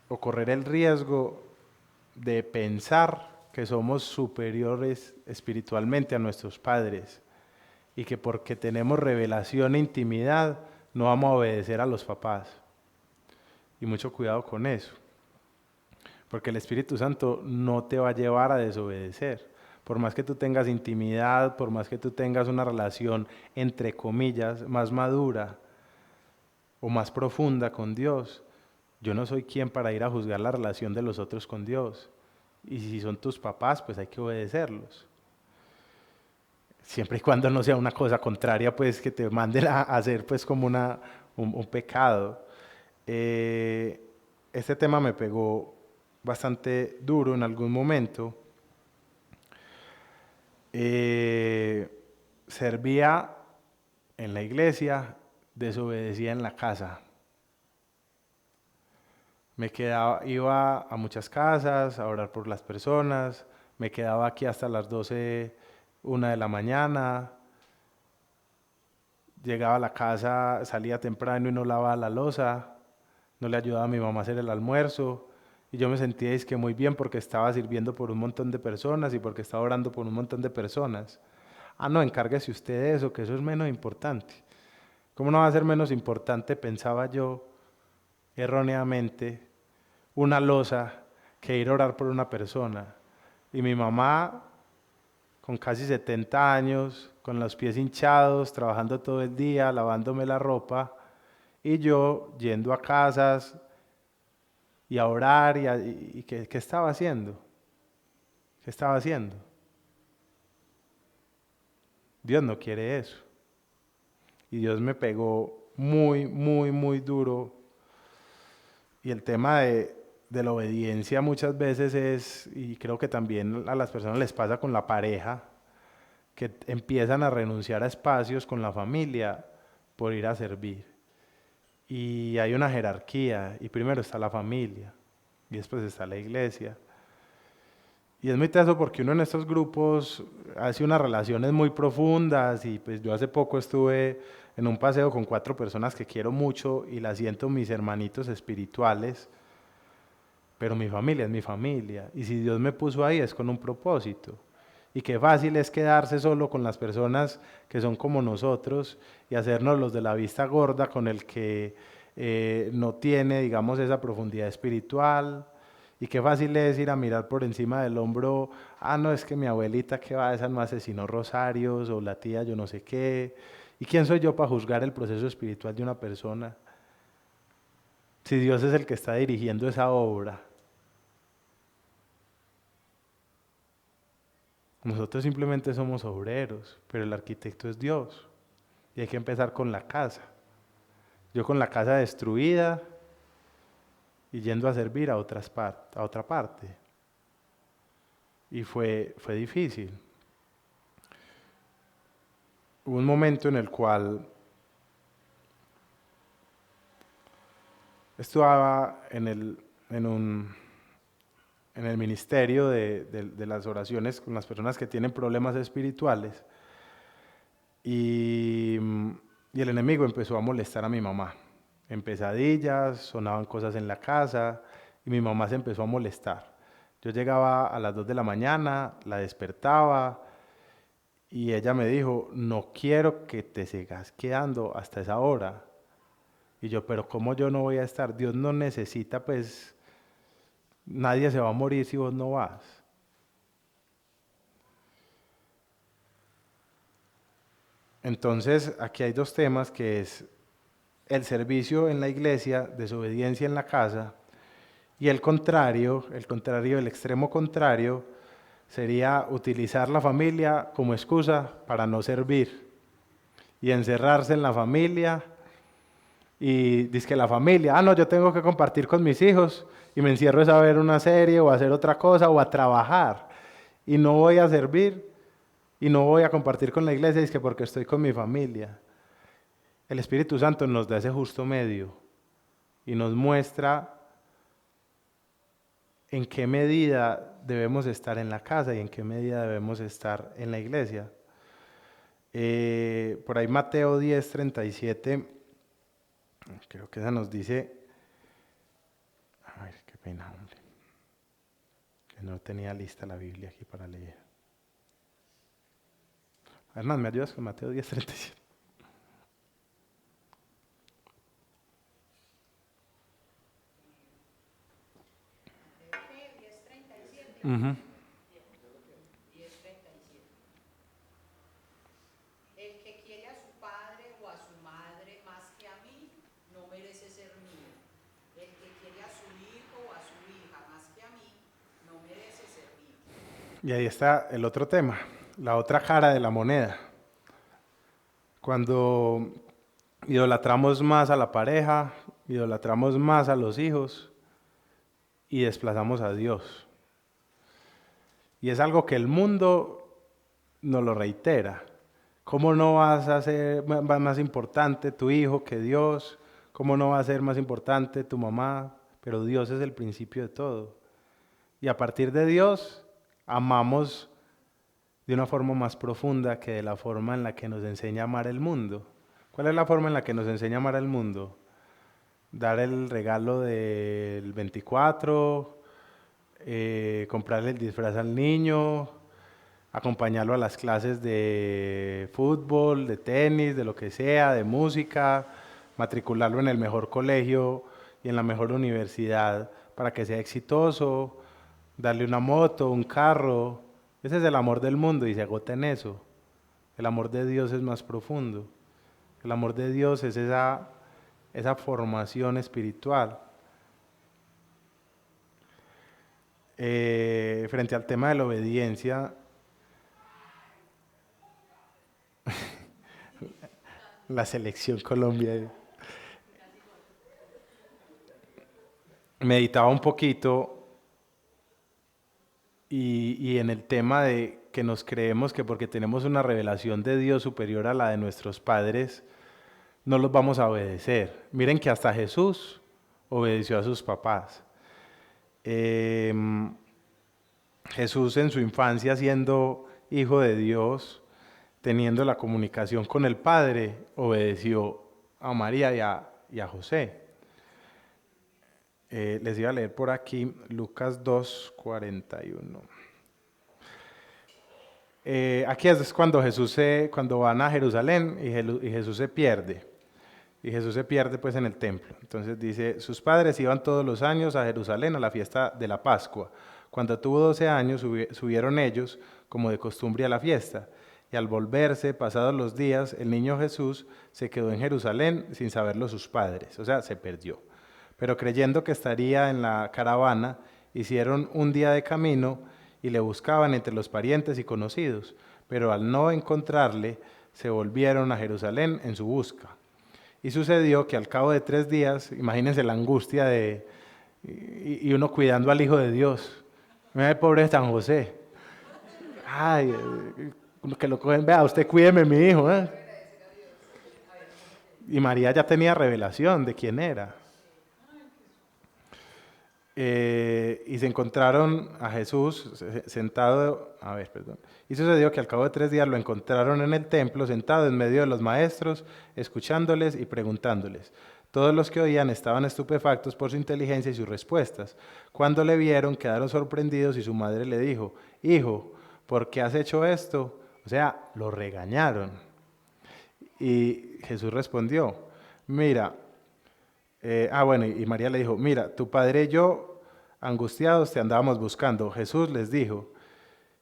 o correr el riesgo de pensar que somos superiores espiritualmente a nuestros padres y que porque tenemos revelación e intimidad no vamos a obedecer a los papás. Y mucho cuidado con eso, porque el Espíritu Santo no te va a llevar a desobedecer. Por más que tú tengas intimidad, por más que tú tengas una relación, entre comillas, más madura o más profunda con Dios, yo no soy quien para ir a juzgar la relación de los otros con Dios. Y si son tus papás, pues hay que obedecerlos. Siempre y cuando no sea una cosa contraria, pues que te manden a hacer pues como un pecado. Este tema me pegó bastante duro en algún momento. Servía en la iglesia, desobedecía en la casa. Iba a muchas casas a orar por las personas, me quedaba aquí hasta las 12, 1 de la mañana, llegaba a la casa, salía temprano y no lavaba la loza, no le ayudaba a mi mamá a hacer el almuerzo, y yo me sentía es que muy bien porque estaba sirviendo por un montón de personas y porque estaba orando por un montón de personas. Ah, no, encárguese usted de eso, que eso es menos importante. ¿Cómo no va a ser menos importante, pensaba yo erróneamente, una loza que ir a orar por una persona? Y mi mamá, con casi 70 años, con los pies hinchados, trabajando todo el día, lavándome la ropa, y yo yendo a casas y a orar, y ¿qué estaba haciendo? ¿Qué estaba haciendo? Dios no quiere eso. Y Dios me pegó muy, muy, muy duro. Y el tema de la obediencia muchas veces es, y creo que también a las personas les pasa con la pareja, que empiezan a renunciar a espacios con la familia por ir a servir. Y hay una jerarquía, y primero está la familia, y después está la iglesia. Y es muy teso porque uno en estos grupos hace unas relaciones muy profundas, y pues yo hace poco estuve en un paseo con 4 personas que quiero mucho y las siento mis hermanitos espirituales, pero mi familia es mi familia, y si Dios me puso ahí es con un propósito. Y qué fácil es quedarse solo con las personas que son como nosotros y hacernos los de la vista gorda con el que no tiene, digamos, esa profundidad espiritual. Y qué fácil es ir a mirar por encima del hombro, ah, no, es que mi abuelita que va, esa no asesinó rosarios, o la tía yo no sé qué. ¿Y quién soy yo para juzgar el proceso espiritual de una persona? Si Dios es el que está dirigiendo esa obra. Nosotros simplemente somos obreros, pero el arquitecto es Dios. Y hay que empezar con la casa. Yo con la casa destruida y yendo a servir a a otra parte. Y fue difícil. Hubo un momento en el cual estaba en el ministerio de las oraciones con las personas que tienen problemas espirituales, y, y el enemigo empezó a molestar a mi mamá. En pesadillas, sonaban cosas en la casa y mi mamá se empezó a molestar. Yo llegaba a las 2 de la mañana, la despertaba y ella me dijo, no quiero que te sigas quedando hasta esa hora. Y yo, pero ¿cómo yo no voy a estar? Dios no necesita, pues, nadie se va a morir si vos no vas. Entonces, aquí hay dos temas, que es el servicio en la iglesia, desobediencia en la casa, y el contrario, el extremo contrario, sería utilizar la familia como excusa para no servir y encerrarse en la familia y dice que la familia, ah, no, yo tengo que compartir con mis hijos y me encierro es a ver una serie o a hacer otra cosa o a trabajar y no voy a servir y no voy a compartir con la iglesia, es que porque estoy con mi familia. El Espíritu Santo nos da ese justo medio y nos muestra en qué medida debemos estar en la casa y en qué medida debemos estar en la iglesia. Por ahí Mateo 10:37, creo que esa nos dice, a ver, qué pena, hombre, que no tenía lista la Biblia aquí para leer. Hernán, ¿me ayudas con Mateo 10:37? Uh-huh. El que quiere a su padre o a su madre más que a mí, no merece ser mío. El que quiere a su hijo o a su hija más que a mí, no merece ser mío. Y ahí está el otro tema, la otra cara de la moneda. Cuando idolatramos más a la pareja, idolatramos más a los hijos y desplazamos a Dios. Y es algo que el mundo nos lo reitera. ¿Cómo no vas a ser más importante tu hijo que Dios? ¿Cómo no va a ser más importante tu mamá? Pero Dios es el principio de todo. Y a partir de Dios, amamos de una forma más profunda que de la forma en la que nos enseña a amar el mundo. ¿Cuál es la forma en la que nos enseña a amar el mundo? Dar el regalo del 24, comprarle el disfraz al niño, acompañarlo a las clases de fútbol, de tenis, de lo que sea, de música, matricularlo en el mejor colegio y en la mejor universidad para que sea exitoso, darle una moto, un carro. Ese es el amor del mundo y se agota en eso. El amor de Dios es más profundo. El amor de Dios es esa formación espiritual. Frente al tema de la obediencia, la selección Colombia, meditaba un poquito y en el tema de que nos creemos que porque tenemos una revelación de Dios superior a la de nuestros padres, no los vamos a obedecer. Miren que hasta Jesús obedeció a sus papás. Jesús en su infancia, siendo hijo de Dios, teniendo la comunicación con el Padre, obedeció a María y a José. Les iba a leer por aquí Lucas 2:41. Aquí es cuando cuando van a Jerusalén y Jesús se pierde. Y Jesús se pierde pues en el templo. Entonces dice, sus padres iban todos los años a Jerusalén a la fiesta de la Pascua. Cuando tuvo 12 años subieron ellos como de costumbre a la fiesta. Y al volverse, pasados los días, el niño Jesús se quedó en Jerusalén sin saberlo sus padres. O sea, se perdió. Pero creyendo que estaría en la caravana, hicieron un día de camino y le buscaban entre los parientes y conocidos. Pero al no encontrarle, se volvieron a Jerusalén en su busca. Y sucedió que al cabo de 3 días, imagínense la angustia y uno cuidando al Hijo de Dios. Mira el pobre San José. Ay, que lo cogen, vea, usted cuídeme mi hijo. Y María ya tenía revelación de quién era. Y se encontraron a Jesús sentado, y sucedió que al cabo de 3 días lo encontraron en el templo, sentado en medio de los maestros, escuchándoles y preguntándoles. Todos los que oían estaban estupefactos por su inteligencia y sus respuestas. Cuando le vieron, quedaron sorprendidos y su madre le dijo, hijo, ¿por qué has hecho esto? O sea, lo regañaron. Y Jesús respondió, mira, y María le dijo, mira, tu padre y yo, angustiados, te andábamos buscando. Jesús les dijo,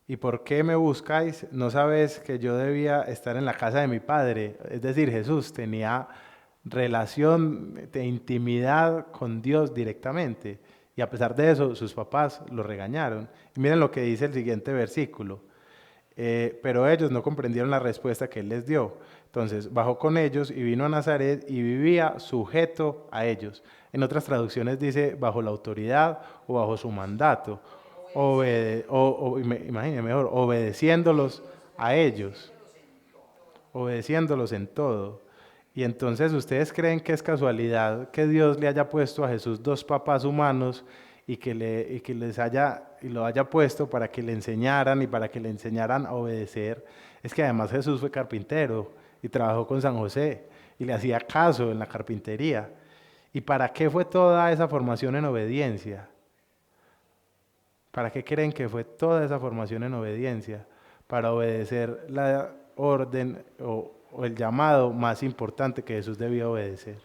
¿y por qué me buscáis? ¿No sabes que yo debía estar en la casa de mi padre? Es decir, Jesús tenía relación de intimidad con Dios directamente. Y a pesar de eso, sus papás lo regañaron. Y miren lo que dice el siguiente versículo. Pero ellos no comprendieron la respuesta que él les dio. Entonces bajó con ellos y vino a Nazaret y vivía sujeto a ellos. En otras traducciones dice bajo la autoridad o bajo su mandato. Imagínense mejor, obedeciéndolos a ellos. Obedeciéndolos en todo. Y entonces, ¿ustedes creen que es casualidad que Dios le haya puesto a Jesús 2 papás humanos y que lo haya puesto para que le enseñaran y para que le enseñaran a obedecer? Es que además Jesús fue carpintero y trabajó con San José y le hacía caso en la carpintería. ¿Y para qué fue toda esa formación en obediencia? ¿Para qué creen que fue toda esa formación en obediencia? Para obedecer la orden o el llamado más importante que Jesús debía obedecer,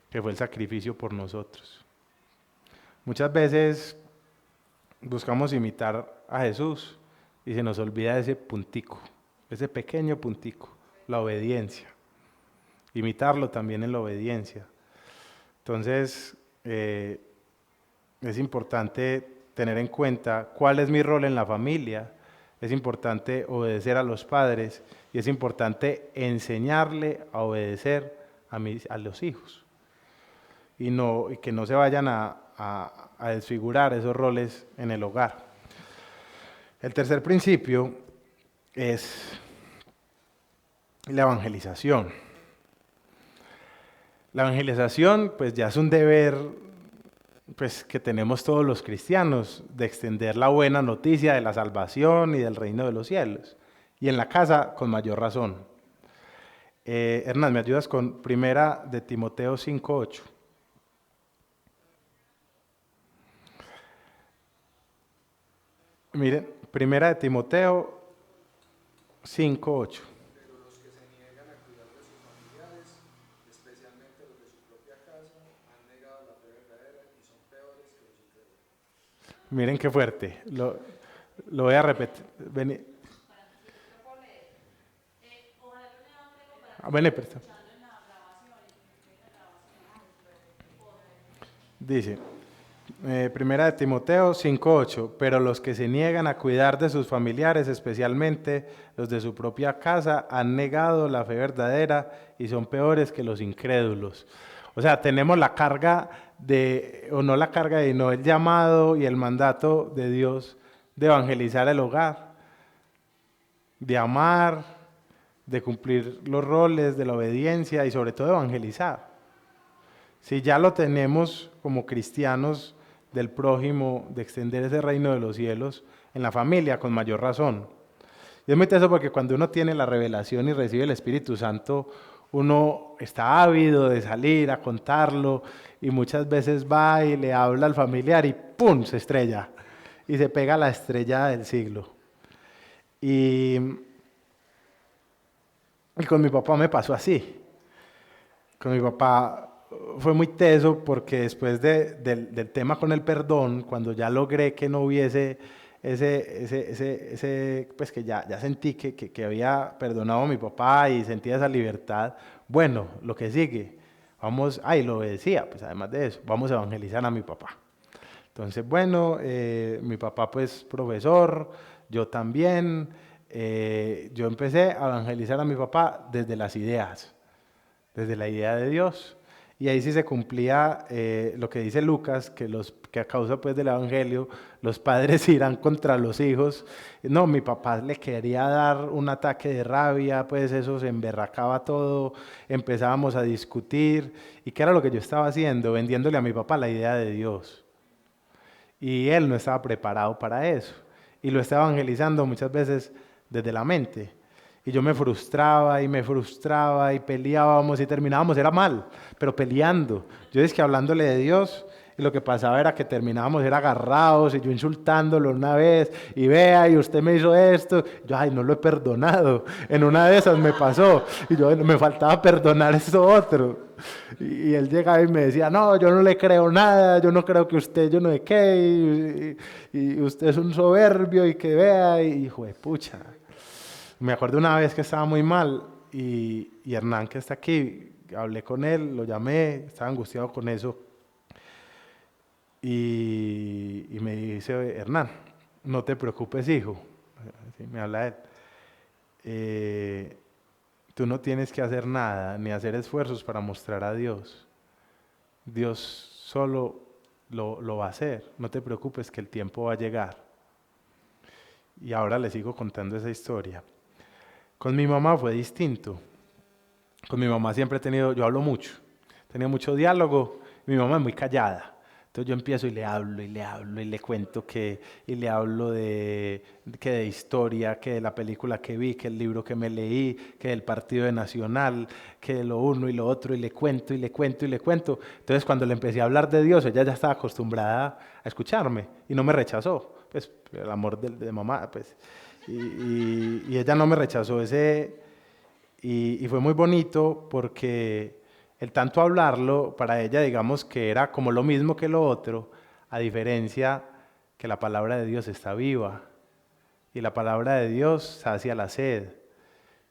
que fue el sacrificio por nosotros. Muchas veces buscamos imitar a Jesús y se nos olvida ese puntico, ese pequeño puntico, la obediencia. Imitarlo también en la obediencia. Entonces, es importante tener en cuenta cuál es mi rol en la familia. Es importante obedecer a los padres y es importante enseñarle a obedecer a los hijos. Y que no se vayan a desfigurar esos roles en el hogar. El tercer principio es la evangelización. La evangelización pues ya es un deber pues, que tenemos todos los cristianos de extender la buena noticia de la salvación y del reino de los cielos. Y en la casa con mayor razón. Hernán, ¿me ayudas con 1 de Timoteo 5:8? Miren, primera de Timoteo 5:8. Pero los que se niegan a cuidar de sus familiares, especialmente los de su propia casa, han negado la fe verdadera y son peores que los incrédulos. Miren qué fuerte. Lo voy a repetir. Vení, presta. Dice, primera de Timoteo 5:8, pero los que se niegan a cuidar de sus familiares, especialmente los de su propia casa, han negado la fe verdadera y son peores que los incrédulos. O sea, tenemos la carga o no la carga, sino el llamado y el mandato de Dios de evangelizar el hogar, de amar, de cumplir los roles de la obediencia y sobre todo evangelizar. Si ya lo tenemos como cristianos del prójimo, de extender ese reino de los cielos en la familia, con mayor razón. Y es muy teso porque cuando uno tiene la revelación y recibe el Espíritu Santo, uno está ávido de salir a contarlo y muchas veces va y le habla al familiar y ¡pum!, se estrella y se pega la estrella del siglo. Y con mi papá me pasó así. Con mi papá fue muy teso porque después del tema con el perdón, cuando ya logré que no hubiese pues que ya sentí que había perdonado a mi papá y sentía esa libertad, bueno, lo que sigue, vamos, lo decía, pues además de eso, vamos a evangelizar a mi papá. Entonces, bueno, mi papá pues profesor, yo también, yo empecé a evangelizar a mi papá desde las ideas, desde la idea de Dios. Y ahí sí se cumplía lo que dice Lucas, que a causa pues del evangelio, los padres irán contra los hijos. No, mi papá le quería dar un ataque de rabia, pues eso se emberracaba todo, empezábamos a discutir. ¿Y qué era lo que yo estaba haciendo? Vendiéndole a mi papá la idea de Dios. Y él no estaba preparado para eso. Y lo estaba evangelizando muchas veces desde la mente. Y yo me frustraba y peleábamos y terminábamos, era mal, pero peleando. Yo es que hablándole de Dios y lo que pasaba era que terminábamos, era agarrados y yo insultándolo una vez y vea y usted me hizo esto. Yo, no lo he perdonado. En una de esas me pasó y yo me faltaba perdonar esto otro. Y él llegaba y me decía, no, yo no le creo nada, yo no creo que usted, yo no sé qué, y usted es un soberbio y que vea, y hijo de pucha. Me acuerdo una vez que estaba muy mal y Hernán, que está aquí, hablé con él, lo llamé, estaba angustiado con eso y me dice, Hernán, no te preocupes, hijo, así me habla él, tú no tienes que hacer nada ni hacer esfuerzos para mostrar a Dios. Dios solo lo va a hacer, no te preocupes que el tiempo va a llegar. Y ahora le sigo contando esa historia. Con mi mamá fue distinto. Con mi mamá siempre yo hablo mucho, he tenido mucho diálogo. Mi mamá es muy callada. Entonces yo empiezo y le hablo y le cuento y le hablo que de historia, que de la película que vi, que el libro que me leí, que del partido de Nacional, que de lo uno y lo otro, y le cuento y le cuento y le cuento. Entonces cuando le empecé a hablar de Dios, ella ya estaba acostumbrada a escucharme y no me rechazó. Pues el amor de mamá, pues. Y ella no me rechazó y fue muy bonito porque el tanto hablarlo para ella, digamos que era como lo mismo que lo otro, a diferencia que la palabra de Dios está viva y la palabra de Dios sacia la sed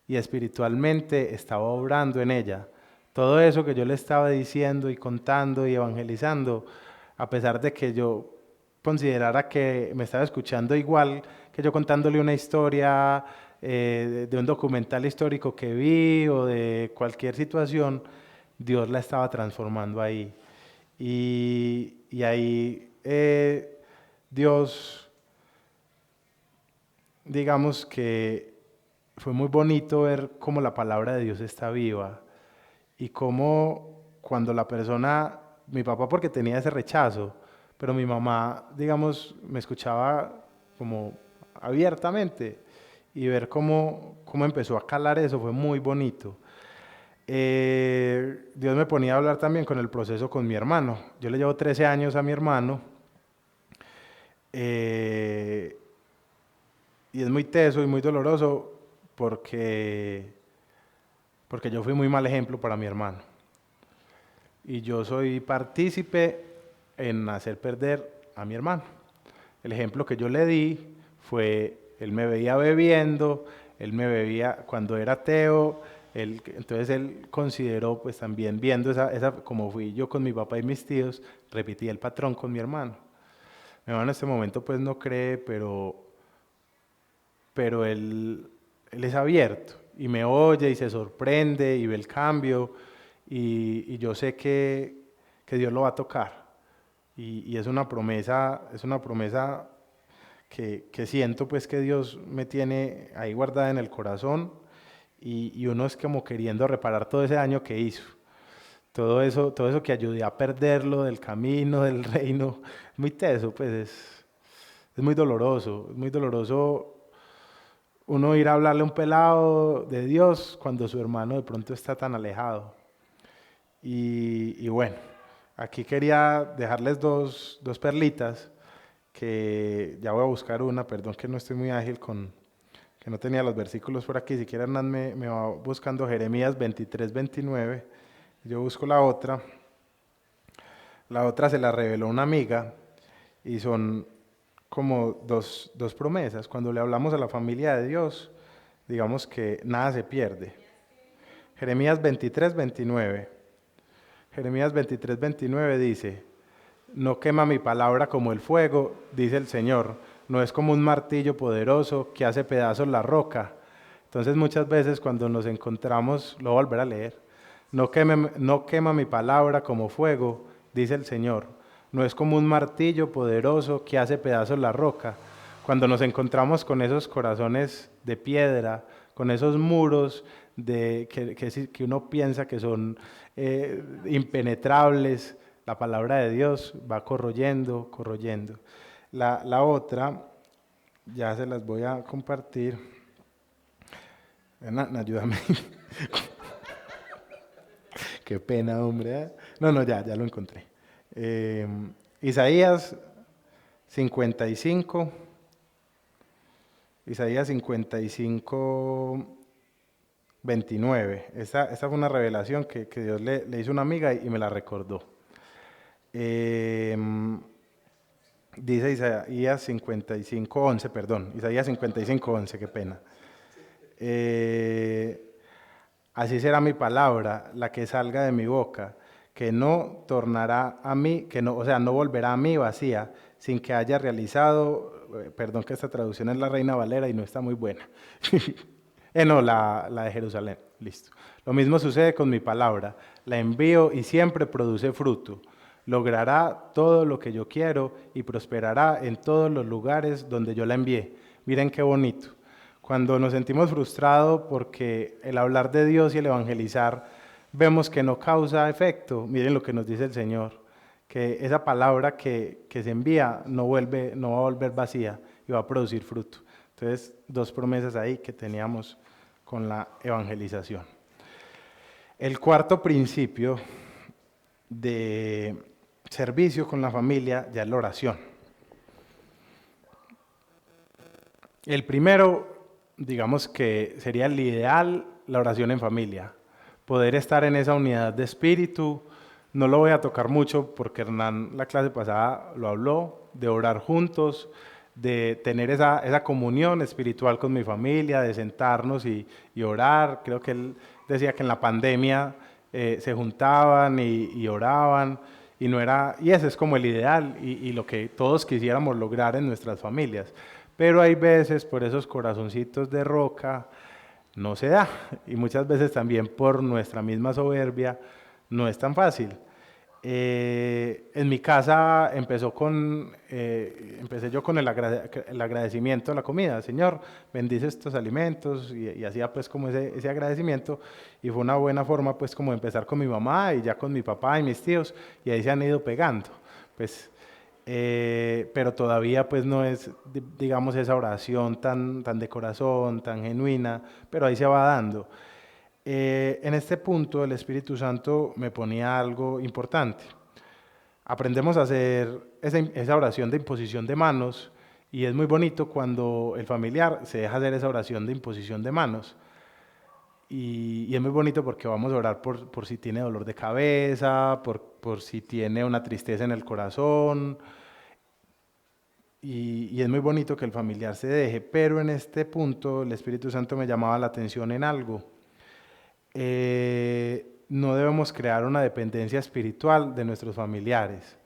y espiritualmente estaba obrando en ella. Todo eso que yo le estaba diciendo y contando y evangelizando, a pesar de que yo considerara que me estaba escuchando igual que yo contándole una historia de un documental histórico que vi o de cualquier situación, Dios la estaba transformando ahí. Y ahí Dios, digamos que fue muy bonito ver cómo la palabra de Dios está viva y cómo cuando la persona, mi papá porque tenía ese rechazo, pero mi mamá, digamos, me escuchaba como abiertamente y ver cómo empezó a calar eso fue muy bonito. Dios me ponía a hablar también con el proceso con mi hermano. Yo le llevo 13 años a mi hermano y es muy teso y muy doloroso porque yo fui muy mal ejemplo para mi hermano. Y yo soy partícipe en hacer perder a mi hermano. El ejemplo que yo le di fue, él me veía bebiendo, él me veía cuando era ateo, entonces él consideró, pues también viendo como fui yo con mi papá y mis tíos, repetí el patrón con mi hermano. Mi hermano en este momento pues no cree, pero él es abierto y me oye y se sorprende y ve el cambio y yo sé que Dios lo va a tocar. Y es una promesa que siento pues que Dios me tiene ahí guardada en el corazón y uno es como queriendo reparar todo ese daño que hizo. Todo eso que ayudé a perderlo del camino, del reino, muy teso, pues es muy doloroso uno ir a hablarle a un pelado de Dios cuando su hermano de pronto está tan alejado. Y bueno, aquí quería dejarles dos perlitas, que ya voy a buscar una, perdón que no estoy muy ágil que no tenía los versículos por aquí, si quieren Hernán me va buscando Jeremías 23, 29, yo busco la otra se la reveló una amiga y son como dos promesas. Cuando le hablamos a la familia de Dios, digamos que nada se pierde. Jeremías 23, 29. Jeremías 23, 29 dice, no quema mi palabra como el fuego, dice el Señor, no es como un martillo poderoso que hace pedazos la roca. Entonces muchas veces cuando nos encontramos, lo voy a volver a leer, no quema mi palabra como fuego, dice el Señor, no es como un martillo poderoso que hace pedazos la roca. Cuando nos encontramos con esos corazones de piedra, con esos muros que uno piensa que son impenetrables, la palabra de Dios va corroyendo. La otra, ya se las voy a compartir. Ayúdame. Qué pena, hombre. No, ya lo encontré. Isaías 55. Isaías 55, 29. Esta fue una revelación que Dios le hizo a una amiga y me la recordó. Dice Isaías 55, 11, perdón. Isaías 55, 11, qué pena. Así será mi palabra, la que salga de mi boca, que no tornará a mí, no volverá a mí vacía, sin que haya realizado, perdón que esta traducción es la Reina Valera y no está muy buena. No, la de Jerusalén, listo. Lo mismo sucede con mi palabra, la envío y siempre produce fruto. Logrará todo lo que yo quiero y prosperará en todos los lugares donde yo la envié. Miren qué bonito. Cuando nos sentimos frustrados porque el hablar de Dios y el evangelizar vemos que no causa efecto, miren lo que nos dice el Señor, que esa palabra que se envía no va a volver vacía y va a producir fruto. Entonces, dos promesas ahí que teníamos con la evangelización. El cuarto principio de servicio con la familia ya es la oración. El primero, digamos que sería el ideal, la oración en familia. Poder estar en esa unidad de espíritu. No lo voy a tocar mucho porque Hernán la clase pasada lo habló, de orar juntos, de tener esa comunión espiritual con mi familia, de sentarnos y orar. Creo que él decía que en la pandemia se juntaban y oraban, y ese es como el ideal y lo que todos quisiéramos lograr en nuestras familias. Pero hay veces por esos corazoncitos de roca no se da, y muchas veces también por nuestra misma soberbia no es tan fácil. En mi casa empecé yo con el agradecimiento a la comida. Señor, bendice estos alimentos y hacía pues como ese agradecimiento, y fue una buena forma pues como empezar con mi mamá y ya con mi papá y mis tíos, y ahí se han ido pegando. Pues, pero todavía pues no es, digamos, esa oración tan de corazón, tan genuina, pero ahí se va dando. En este punto el Espíritu Santo me ponía algo importante. Aprendemos a hacer esa oración de imposición de manos Y es muy bonito cuando el familiar se deja hacer esa oración de imposición de manos. Y es muy bonito porque vamos a orar por si tiene dolor de cabeza, por si tiene una tristeza en el corazón. Y es muy bonito que el familiar se deje, pero en este punto el Espíritu Santo me llamaba la atención en algo. No debemos crear una dependencia espiritual de nuestros familiares.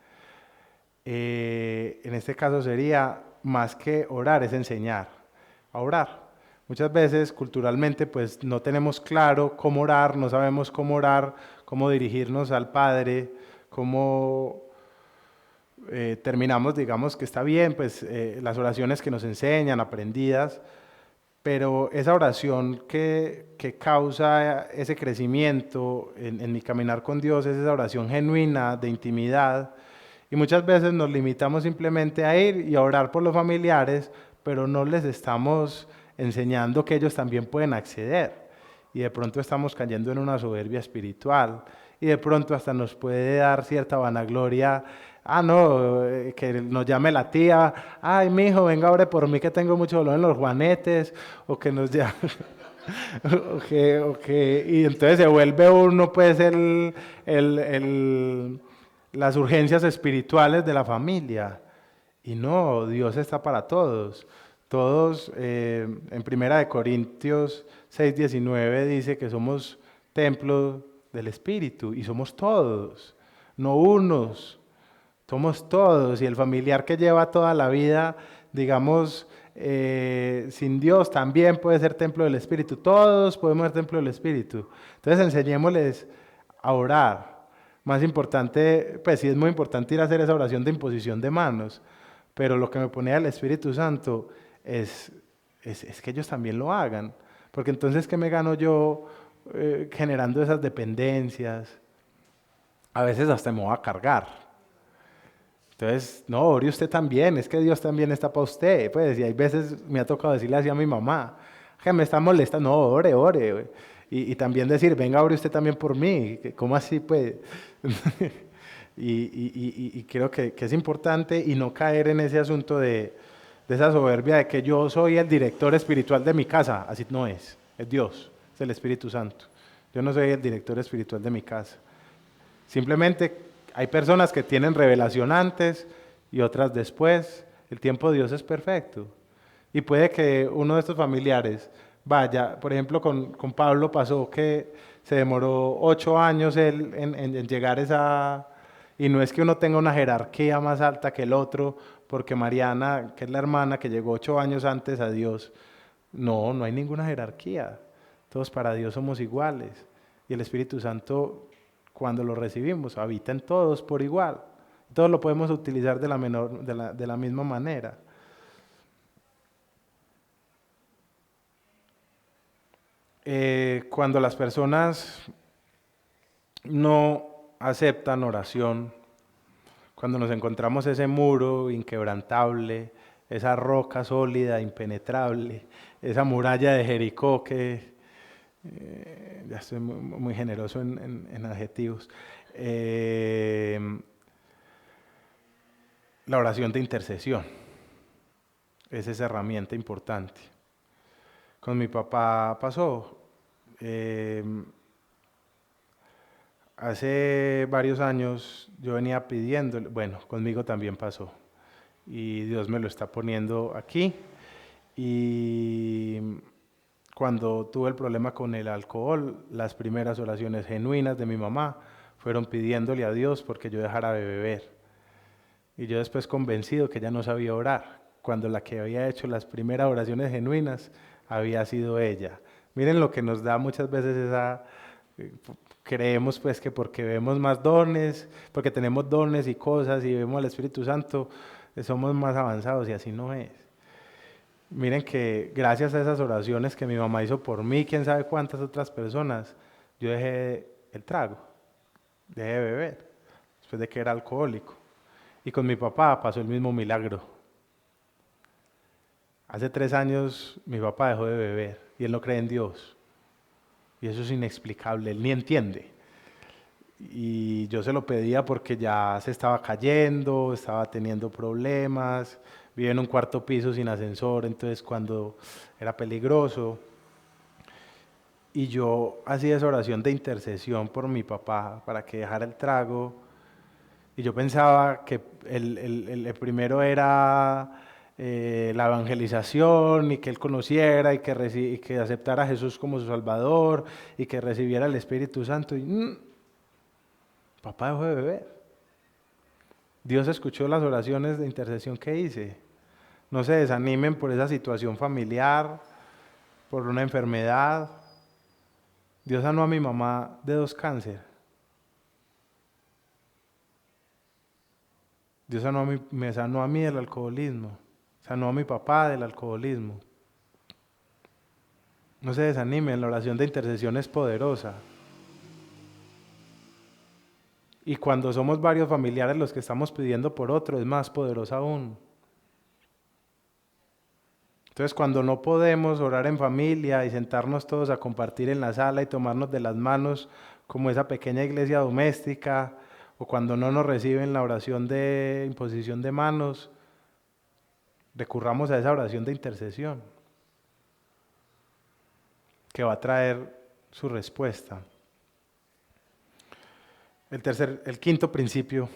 En este caso sería, más que orar, es enseñar a orar. Muchas veces culturalmente pues no tenemos claro cómo orar, no sabemos cómo orar, cómo dirigirnos al Padre, cómo terminamos, digamos que está bien, pues las oraciones que nos enseñan, aprendidas, pero esa oración que causa ese crecimiento en mi caminar con Dios es esa oración genuina, de intimidad, y muchas veces nos limitamos simplemente a ir y a orar por los familiares, pero no les estamos enseñando que ellos también pueden acceder. Y de pronto estamos cayendo en una soberbia espiritual. Y de pronto hasta nos puede dar cierta vanagloria. Ah, no, que nos llame la tía. Ay, mijo, venga, ore por mí que tengo mucho dolor en los juanetes. O que nos llame... y entonces se vuelve uno pues las urgencias espirituales de la familia. Y no, Dios está para todos. Todos, en Primera de Corintios 6:19 dice que somos templo del Espíritu y somos todos, no unos, somos todos. Y el familiar que lleva toda la vida, digamos, sin Dios también puede ser templo del Espíritu. Todos podemos ser templo del Espíritu. Entonces enseñémosles a orar. Más importante, pues sí es muy importante ir a hacer esa oración de imposición de manos, pero lo que me ponía el Espíritu Santo es que ellos también lo hagan, porque entonces ¿qué me gano yo generando esas dependencias? A veces hasta me voy a cargar. Entonces, no, ore usted también, es que Dios también está para usted. Pues, y hay veces me ha tocado decirle así a mi mamá, que me está molestando, no, ore, ore. Y también decir, venga, ore usted también por mí. ¿Cómo así, pues? y creo que es importante y no caer en ese asunto de esa soberbia de que yo soy el director espiritual de mi casa. Así no es Dios, es el Espíritu Santo. Yo no soy el director espiritual de mi casa. Simplemente hay personas que tienen revelación antes y otras después. El tiempo de Dios es perfecto. Y puede que uno de estos familiares vaya, por ejemplo, con Pablo pasó que se demoró 8 años él en llegar a esa... Y no es que uno tenga una jerarquía más alta que el otro, porque Mariana, que es la hermana que llegó 8 años antes a Dios, no hay ninguna jerarquía. Todos para Dios somos iguales. Y el Espíritu Santo, cuando lo recibimos, habita en todos por igual. Todos lo podemos utilizar de la misma manera. Cuando las personas no aceptan oración, cuando nos encontramos ese muro inquebrantable, esa roca sólida, impenetrable, esa muralla de Jericó que, ya estoy muy generoso en adjetivos, la oración de intercesión es esa herramienta importante. Con mi papá pasó. Hace varios años yo venía pidiendo, bueno, conmigo también pasó. Y Dios me lo está poniendo aquí. Y cuando tuve el problema con el alcohol, las primeras oraciones genuinas de mi mamá fueron pidiéndole a Dios porque yo dejara de beber. Y yo después convencido que ella no sabía orar, cuando la que había hecho las primeras oraciones genuinas había sido ella. Miren lo que nos da muchas veces esa... Creemos pues que porque vemos más dones, porque tenemos dones y cosas y vemos al Espíritu Santo, somos más avanzados y así no es. Miren que gracias a esas oraciones que mi mamá hizo por mí, quién sabe cuántas otras personas, yo dejé el trago, dejé de beber, después de que era alcohólico. Y con mi papá pasó el mismo milagro. Hace 3 años mi papá dejó de beber y él no cree en Dios. Y eso es inexplicable, él ni entiende. Y yo se lo pedía porque ya se estaba cayendo, estaba teniendo problemas, vivía en un cuarto piso sin ascensor, entonces cuando era peligroso. Y yo hacía esa oración de intercesión por mi papá para que dejara el trago. Y yo pensaba que el primero era la evangelización y que él conociera y que aceptara a Jesús como su Salvador y que recibiera el Espíritu Santo. Y papá dejó de beber. Dios escuchó las oraciones de intercesión que hice. No se desanimen por esa situación familiar, por una enfermedad. Dios sanó a mi mamá de 2 cánceres. Dios me sanó a mí del alcoholismo. Sanó a mi papá del alcoholismo. No se desanimen, la oración de intercesión es poderosa. Y cuando somos varios familiares los que estamos pidiendo por otro, es más poderosa aún. Entonces, cuando no podemos orar en familia y sentarnos todos a compartir en la sala y tomarnos de las manos como esa pequeña iglesia doméstica, o cuando no nos reciben la oración de imposición de manos, recurramos a esa oración de intercesión, que va a traer su respuesta. El quinto principio,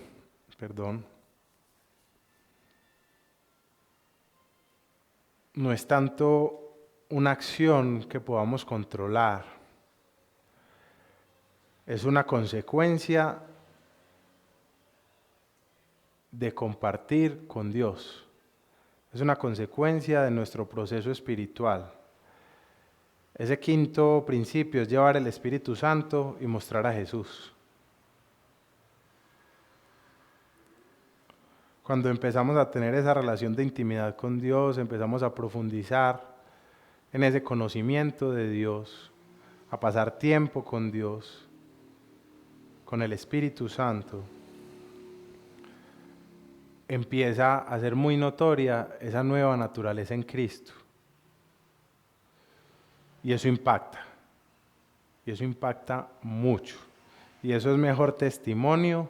no es tanto una acción que podamos controlar, es una consecuencia de compartir con Dios. Es una consecuencia de nuestro proceso espiritual. Ese quinto principio es llevar el Espíritu Santo y mostrar a Jesús. Cuando empezamos a tener esa relación de intimidad con Dios, empezamos a profundizar en ese conocimiento de Dios, a pasar tiempo con Dios, con el Espíritu Santo, empieza a ser muy notoria esa nueva naturaleza en Cristo. Y eso impacta mucho. Y eso es mejor testimonio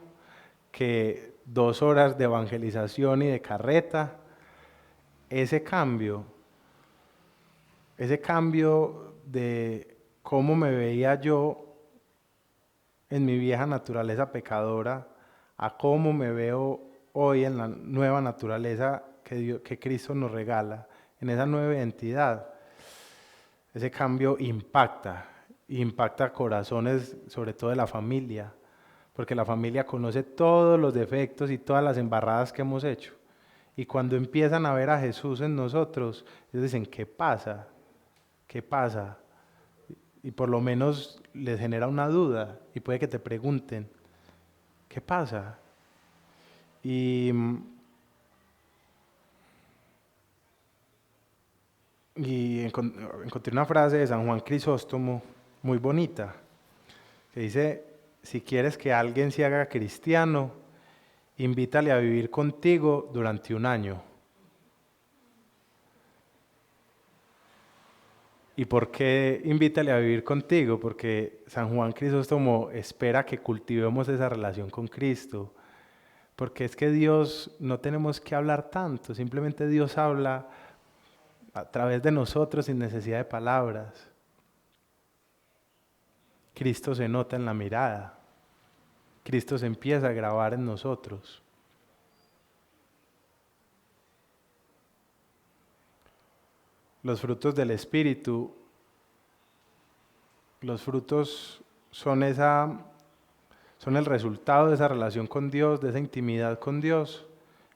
que 2 horas de evangelización y de carreta. Ese cambio de cómo me veía yo en mi vieja naturaleza pecadora, a cómo me veo hoy en la nueva naturaleza que Cristo nos regala, en esa nueva identidad. Ese cambio impacta corazones, sobre todo de la familia, porque la familia conoce todos los defectos y todas las embarradas que hemos hecho. Y cuando empiezan a ver a Jesús en nosotros, ellos dicen, ¿qué pasa? ¿Qué pasa? Y por lo menos les genera una duda y puede que te pregunten, ¿qué pasa? Y encontré una frase de San Juan Crisóstomo muy bonita, que dice, si quieres que alguien se haga cristiano, invítale a vivir contigo durante 1 año. ¿Y por qué invítale a vivir contigo? Porque San Juan Crisóstomo espera que cultivemos esa relación con Cristo. Porque es que Dios no tenemos que hablar tanto, simplemente Dios habla a través de nosotros sin necesidad de palabras. Cristo se nota en la mirada. Cristo se empieza a grabar en nosotros. Los frutos del Espíritu, los frutos son el resultado de esa relación con Dios, de esa intimidad con Dios.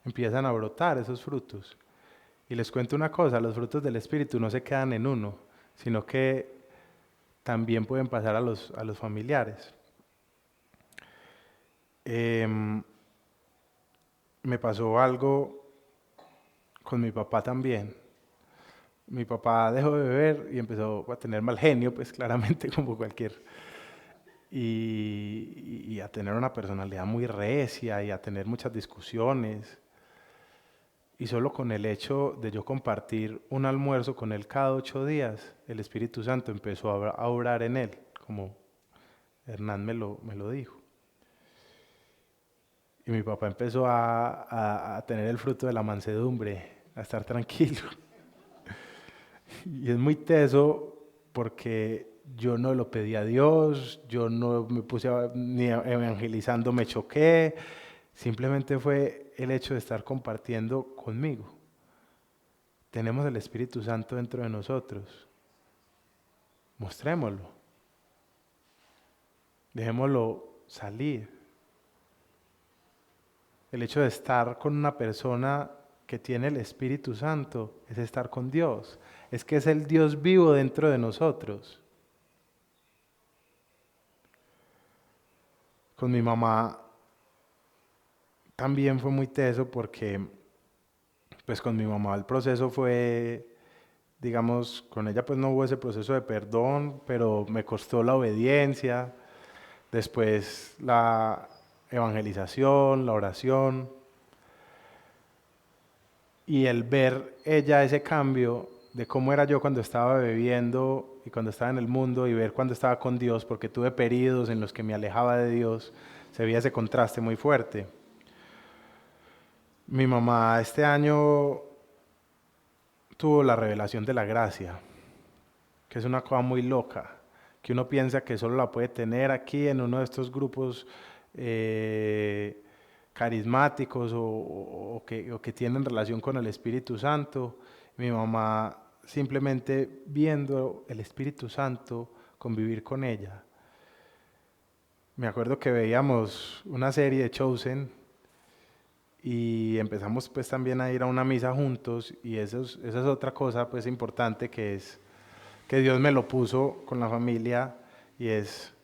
Empiezan a brotar esos frutos. Y les cuento una cosa, los frutos del Espíritu no se quedan en uno, sino que también pueden pasar a los familiares. Me pasó algo con mi papá también. Mi papá dejó de beber y empezó a tener mal genio, pues claramente como cualquier. Y a tener una personalidad muy recia y a tener muchas discusiones. Y solo con el hecho de yo compartir un almuerzo con él cada 8 días, el Espíritu Santo empezó a obrar en él, como Hernán me lo dijo. Y mi papá empezó a tener el fruto de la mansedumbre, a estar tranquilo. Y es muy teso porque yo no lo pedí a Dios, yo no me puse ni evangelizando, me choqué, simplemente fue el hecho de estar compartiendo conmigo. Tenemos el Espíritu Santo dentro de nosotros, mostrémoslo, dejémoslo salir. El hecho de estar con una persona que tiene el Espíritu Santo es estar con Dios, es que es el Dios vivo dentro de nosotros. Con mi mamá también fue muy teso porque pues con mi mamá el proceso fue, digamos, con ella pues no hubo ese proceso de perdón, pero me costó la obediencia, después la evangelización, la oración y el ver ella ese cambio de cómo era yo cuando estaba bebiendo y cuando estaba en el mundo y ver cuando estaba con Dios, porque tuve periodos en los que me alejaba de Dios, se veía ese contraste muy fuerte. Mi mamá este año tuvo la revelación de la gracia, que es una cosa muy loca, que uno piensa que solo la puede tener aquí en uno de estos grupos carismáticos o que tienen relación con el Espíritu Santo. Mi mamá simplemente viendo el Espíritu Santo, convivir con ella. Me acuerdo que veíamos una serie de Chosen y empezamos pues también a ir a una misa juntos y esa es otra cosa pues importante que es que Dios me lo puso con la familia y es,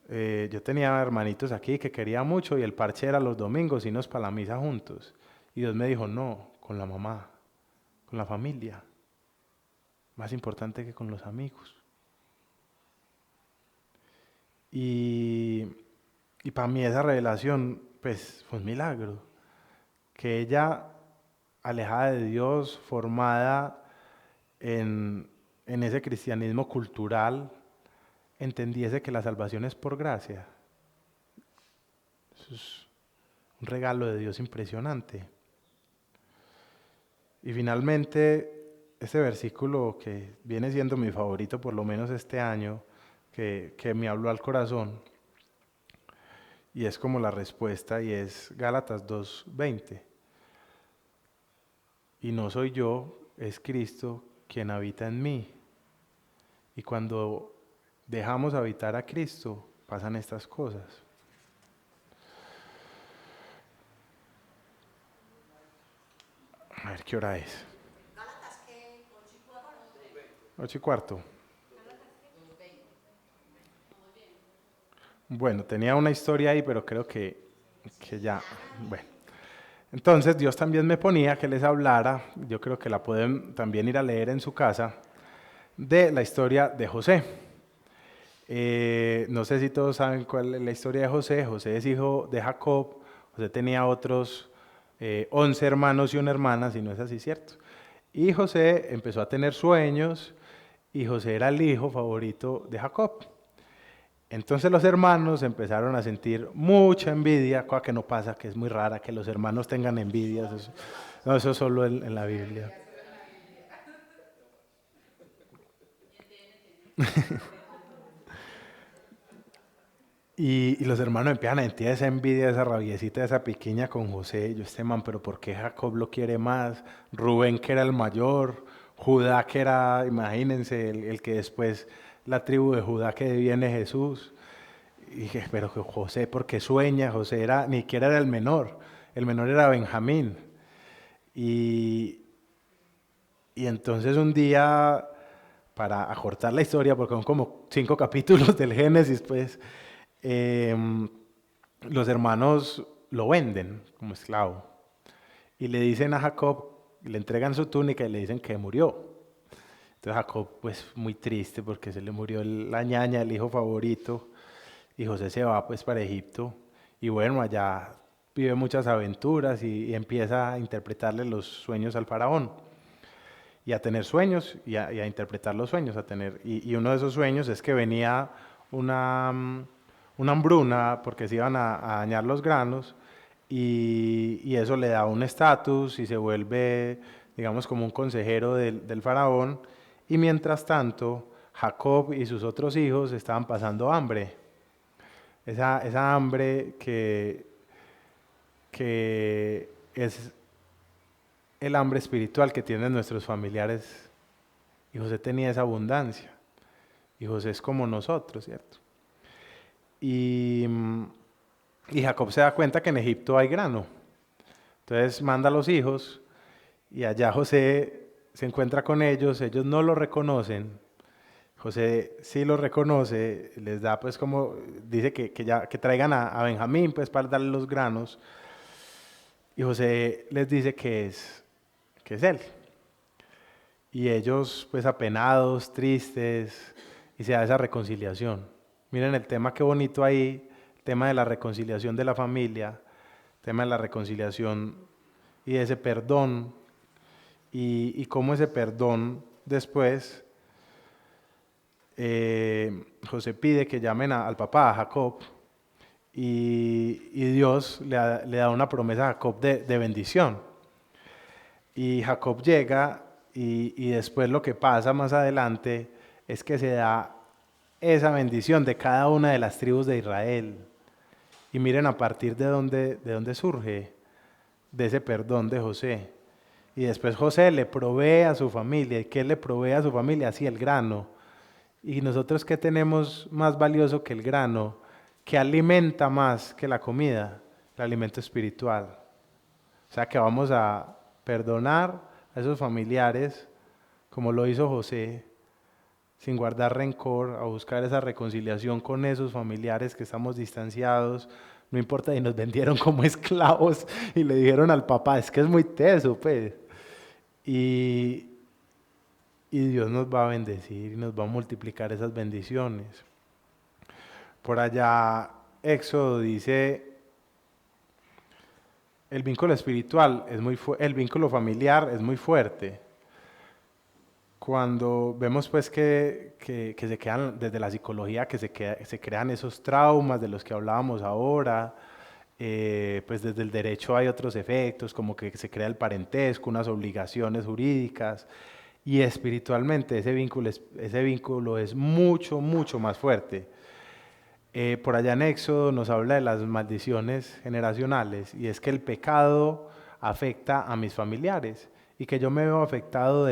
yo tenía hermanitos aquí que quería mucho y el parche era los domingos irnos para la misa juntos y Dios me dijo no, con la mamá, con la familia, más importante que con los amigos. Y, y para mí esa revelación pues fue un milagro, que ella alejada de Dios, formada en ese cristianismo cultural, entendiese que la salvación es por gracia. Eso es un regalo de Dios impresionante. Y finalmente, este versículo que viene siendo mi favorito, por lo menos este año, que me habló al corazón, y es como la respuesta, y es Gálatas 2:20. Y no soy yo, es Cristo quien habita en mí. Y cuando dejamos habitar a Cristo, pasan estas cosas. A ver qué hora es. Gálatas que 8:15. 8:15. 2:20. Bueno, tenía una historia ahí, pero creo que ya. Bueno. Entonces Dios también me ponía que les hablara, yo creo que la pueden también ir a leer en su casa, de la historia de José. No sé si todos saben cuál es la historia de José. José es hijo de Jacob. José tenía otros 11 hermanos y una hermana, si no es así, ¿cierto? Y José empezó a tener sueños y José era el hijo favorito de Jacob. Entonces los hermanos empezaron a sentir mucha envidia, cosa que no pasa, que es muy rara que los hermanos tengan envidias. No, eso es solo en la Biblia. Y los hermanos empiezan a sentir esa envidia, esa rabiecita, esa piquiña con José. Yo, este man, pero ¿por qué Jacob lo quiere más? Rubén, que era el mayor, Judá, que era, imagínense, el que después, la tribu de Judá, que viene Jesús. Y dije, pero que José, ¿por qué sueña? José era, ni siquiera era el menor era Benjamín. Y, y entonces un día, para acortar la historia, porque son como 5 capítulos del Génesis, pues, los hermanos lo venden como esclavo. Y le dicen a Jacob, le entregan su túnica y le dicen que murió. Entonces Jacob, pues muy triste porque se le murió la ñaña, el hijo favorito. Y José se va pues para Egipto. Y bueno, allá vive muchas aventuras y empieza a interpretarle los sueños al faraón. Y a tener sueños y a interpretar los sueños. Y uno de esos sueños es que venía una hambruna porque se iban a dañar los granos y eso le da un estatus y se vuelve, digamos, como un consejero del faraón. Y mientras tanto, Jacob y sus otros hijos estaban pasando hambre. Esa hambre que es el hambre espiritual que tienen nuestros familiares. Y José tenía esa abundancia. Y José es como nosotros, ¿cierto? Y, y Jacob se da cuenta que en Egipto hay grano. Entonces manda a los hijos y allá José se encuentra con ellos no lo reconocen. José sí lo reconoce, les da pues como, dice que traigan a Benjamín pues para darle los granos. Y José les dice que es él. Y ellos pues apenados, tristes, y se da esa reconciliación. Miren el tema, qué bonito ahí, el tema de la reconciliación de la familia, el tema de la reconciliación y de ese perdón, y cómo ese perdón después, José pide que llamen al papá, a Jacob, y Dios le da una promesa a Jacob de bendición. Y Jacob llega y después lo que pasa más adelante es que se da esa bendición de cada una de las tribus de Israel. Y miren a partir de dónde surge, de ese perdón de José. Y después José le provee a su familia. ¿Y qué le provee a su familia? Así el grano. Y nosotros, ¿qué tenemos más valioso que el grano? Que alimenta más que la comida, el alimento espiritual. O sea que vamos a perdonar a esos familiares, como lo hizo José, sin guardar rencor, a buscar esa reconciliación con esos familiares que estamos distanciados. No importa si nos vendieron como esclavos y le dijeron al papá, es que es muy teso, pues. Y, y Dios nos va a bendecir y nos va a multiplicar esas bendiciones. Por allá, Éxodo dice, el vínculo espiritual es el vínculo familiar es muy fuerte. Cuando vemos pues que se quedan desde la psicología, se crean esos traumas de los que hablábamos ahora, pues desde el derecho hay otros efectos, como que se crea el parentesco, unas obligaciones jurídicas, y espiritualmente ese vínculo es mucho, mucho más fuerte. Por allá en Éxodo nos habla de las maldiciones generacionales, y es que el pecado afecta a mis familiares y que yo me veo afectado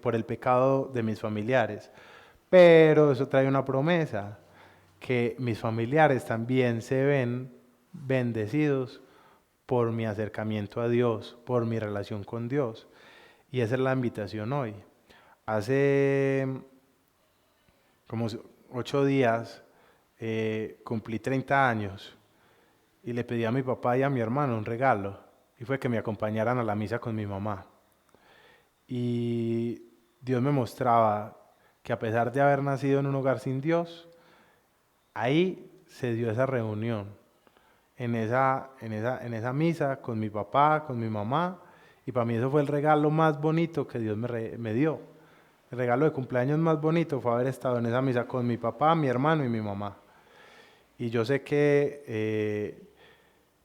por el pecado de mis familiares. Pero eso trae una promesa, que mis familiares también se ven bendecidos por mi acercamiento a Dios, por mi relación con Dios. Y esa es la invitación hoy. Hace como 8 días cumplí 30 años y le pedí a mi papá y a mi hermano un regalo, y fue que me acompañaran a la misa con mi mamá. Y Dios me mostraba que a pesar de haber nacido en un hogar sin Dios, ahí se dio esa reunión, en esa misa con mi papá, con mi mamá, y para mí eso fue el regalo más bonito que Dios me dio. El regalo de cumpleaños más bonito fue haber estado en esa misa con mi papá, mi hermano y mi mamá. Y yo sé que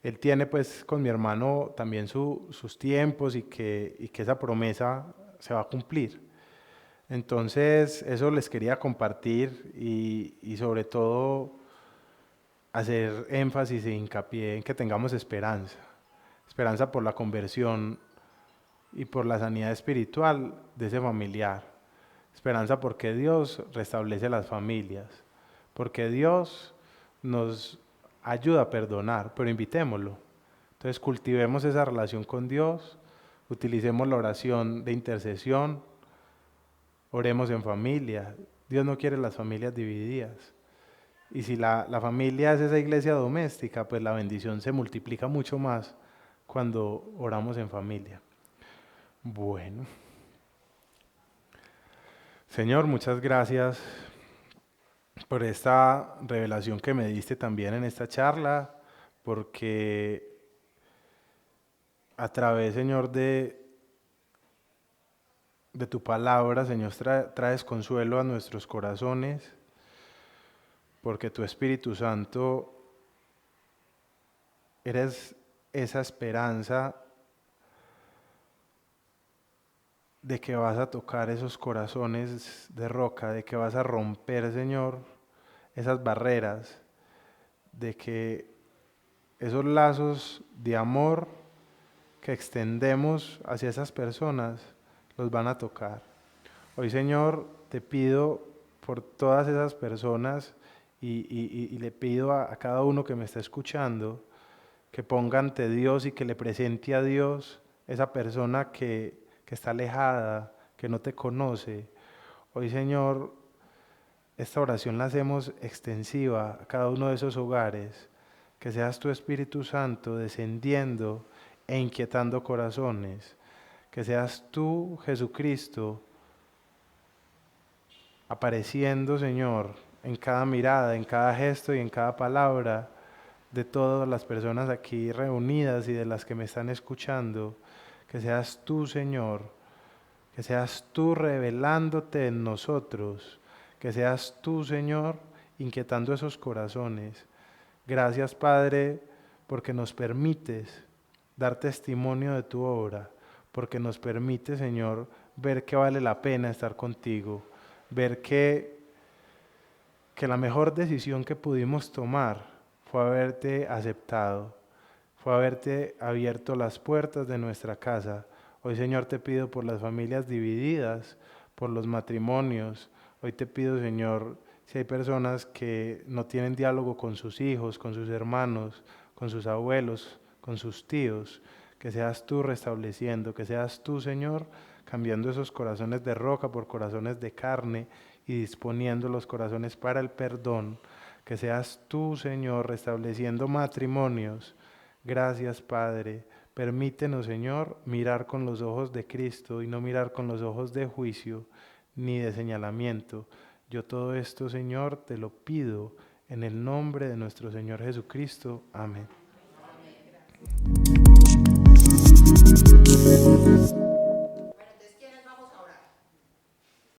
Él tiene pues con mi hermano también sus tiempos, y que esa promesa se va a cumplir. Entonces eso les quería compartir, y sobre todo hacer énfasis e hincapié en que tengamos esperanza. Esperanza por la conversión y por la sanidad espiritual de ese familiar. Esperanza porque Dios restablece las familias, porque Dios nos ayuda a perdonar, pero invitémoslo. Entonces cultivemos esa relación con Dios, utilicemos la oración de intercesión, oremos en familia. Dios no quiere las familias divididas. Y si la familia es esa iglesia doméstica, pues la bendición se multiplica mucho más cuando oramos en familia. Bueno, Señor, muchas gracias por esta revelación que me diste también en esta charla, porque a través, Señor, de tu palabra, Señor, traes consuelo a nuestros corazones, porque tu Espíritu Santo eres esa esperanza de que vas a tocar esos corazones de roca, de que vas a romper, Señor, esas barreras, de que esos lazos de amor que extendemos hacia esas personas los van a tocar. Hoy, Señor, te pido por todas esas personas y le pido a cada uno que me está escuchando que ponga ante Dios y que le presente a Dios esa persona que está alejada, que no te conoce. Hoy, Señor, esta oración la hacemos extensiva a cada uno de esos hogares. Que seas tu Espíritu Santo descendiendo e inquietando corazones. Que seas tú, Jesucristo, apareciendo, Señor, en cada mirada, en cada gesto y en cada palabra de todas las personas aquí reunidas y de las que me están escuchando. Que seas tú, Señor, que seas tú revelándote en nosotros, que seas tú, Señor, inquietando esos corazones. Gracias, Padre, porque nos permites dar testimonio de tu obra, porque nos permite, Señor, ver que vale la pena estar contigo, ver que la mejor decisión que pudimos tomar fue haberte aceptado, fue haberte abierto las puertas de nuestra casa. Hoy, Señor, te pido por las familias divididas, por los matrimonios. Hoy te pido, Señor, si hay personas que no tienen diálogo con sus hijos, con sus hermanos, con sus abuelos, con sus tíos, que seas tú restableciendo, que seas tú, Señor, cambiando esos corazones de roca por corazones de carne y disponiendo los corazones para el perdón. Que seas tú, Señor, restableciendo matrimonios. Gracias, Padre. Permítenos, Señor, mirar con los ojos de Cristo y no mirar con los ojos de juicio ni de señalamiento. Yo todo esto, Señor, te lo pido en el nombre de nuestro Señor Jesucristo. Amén. Amén.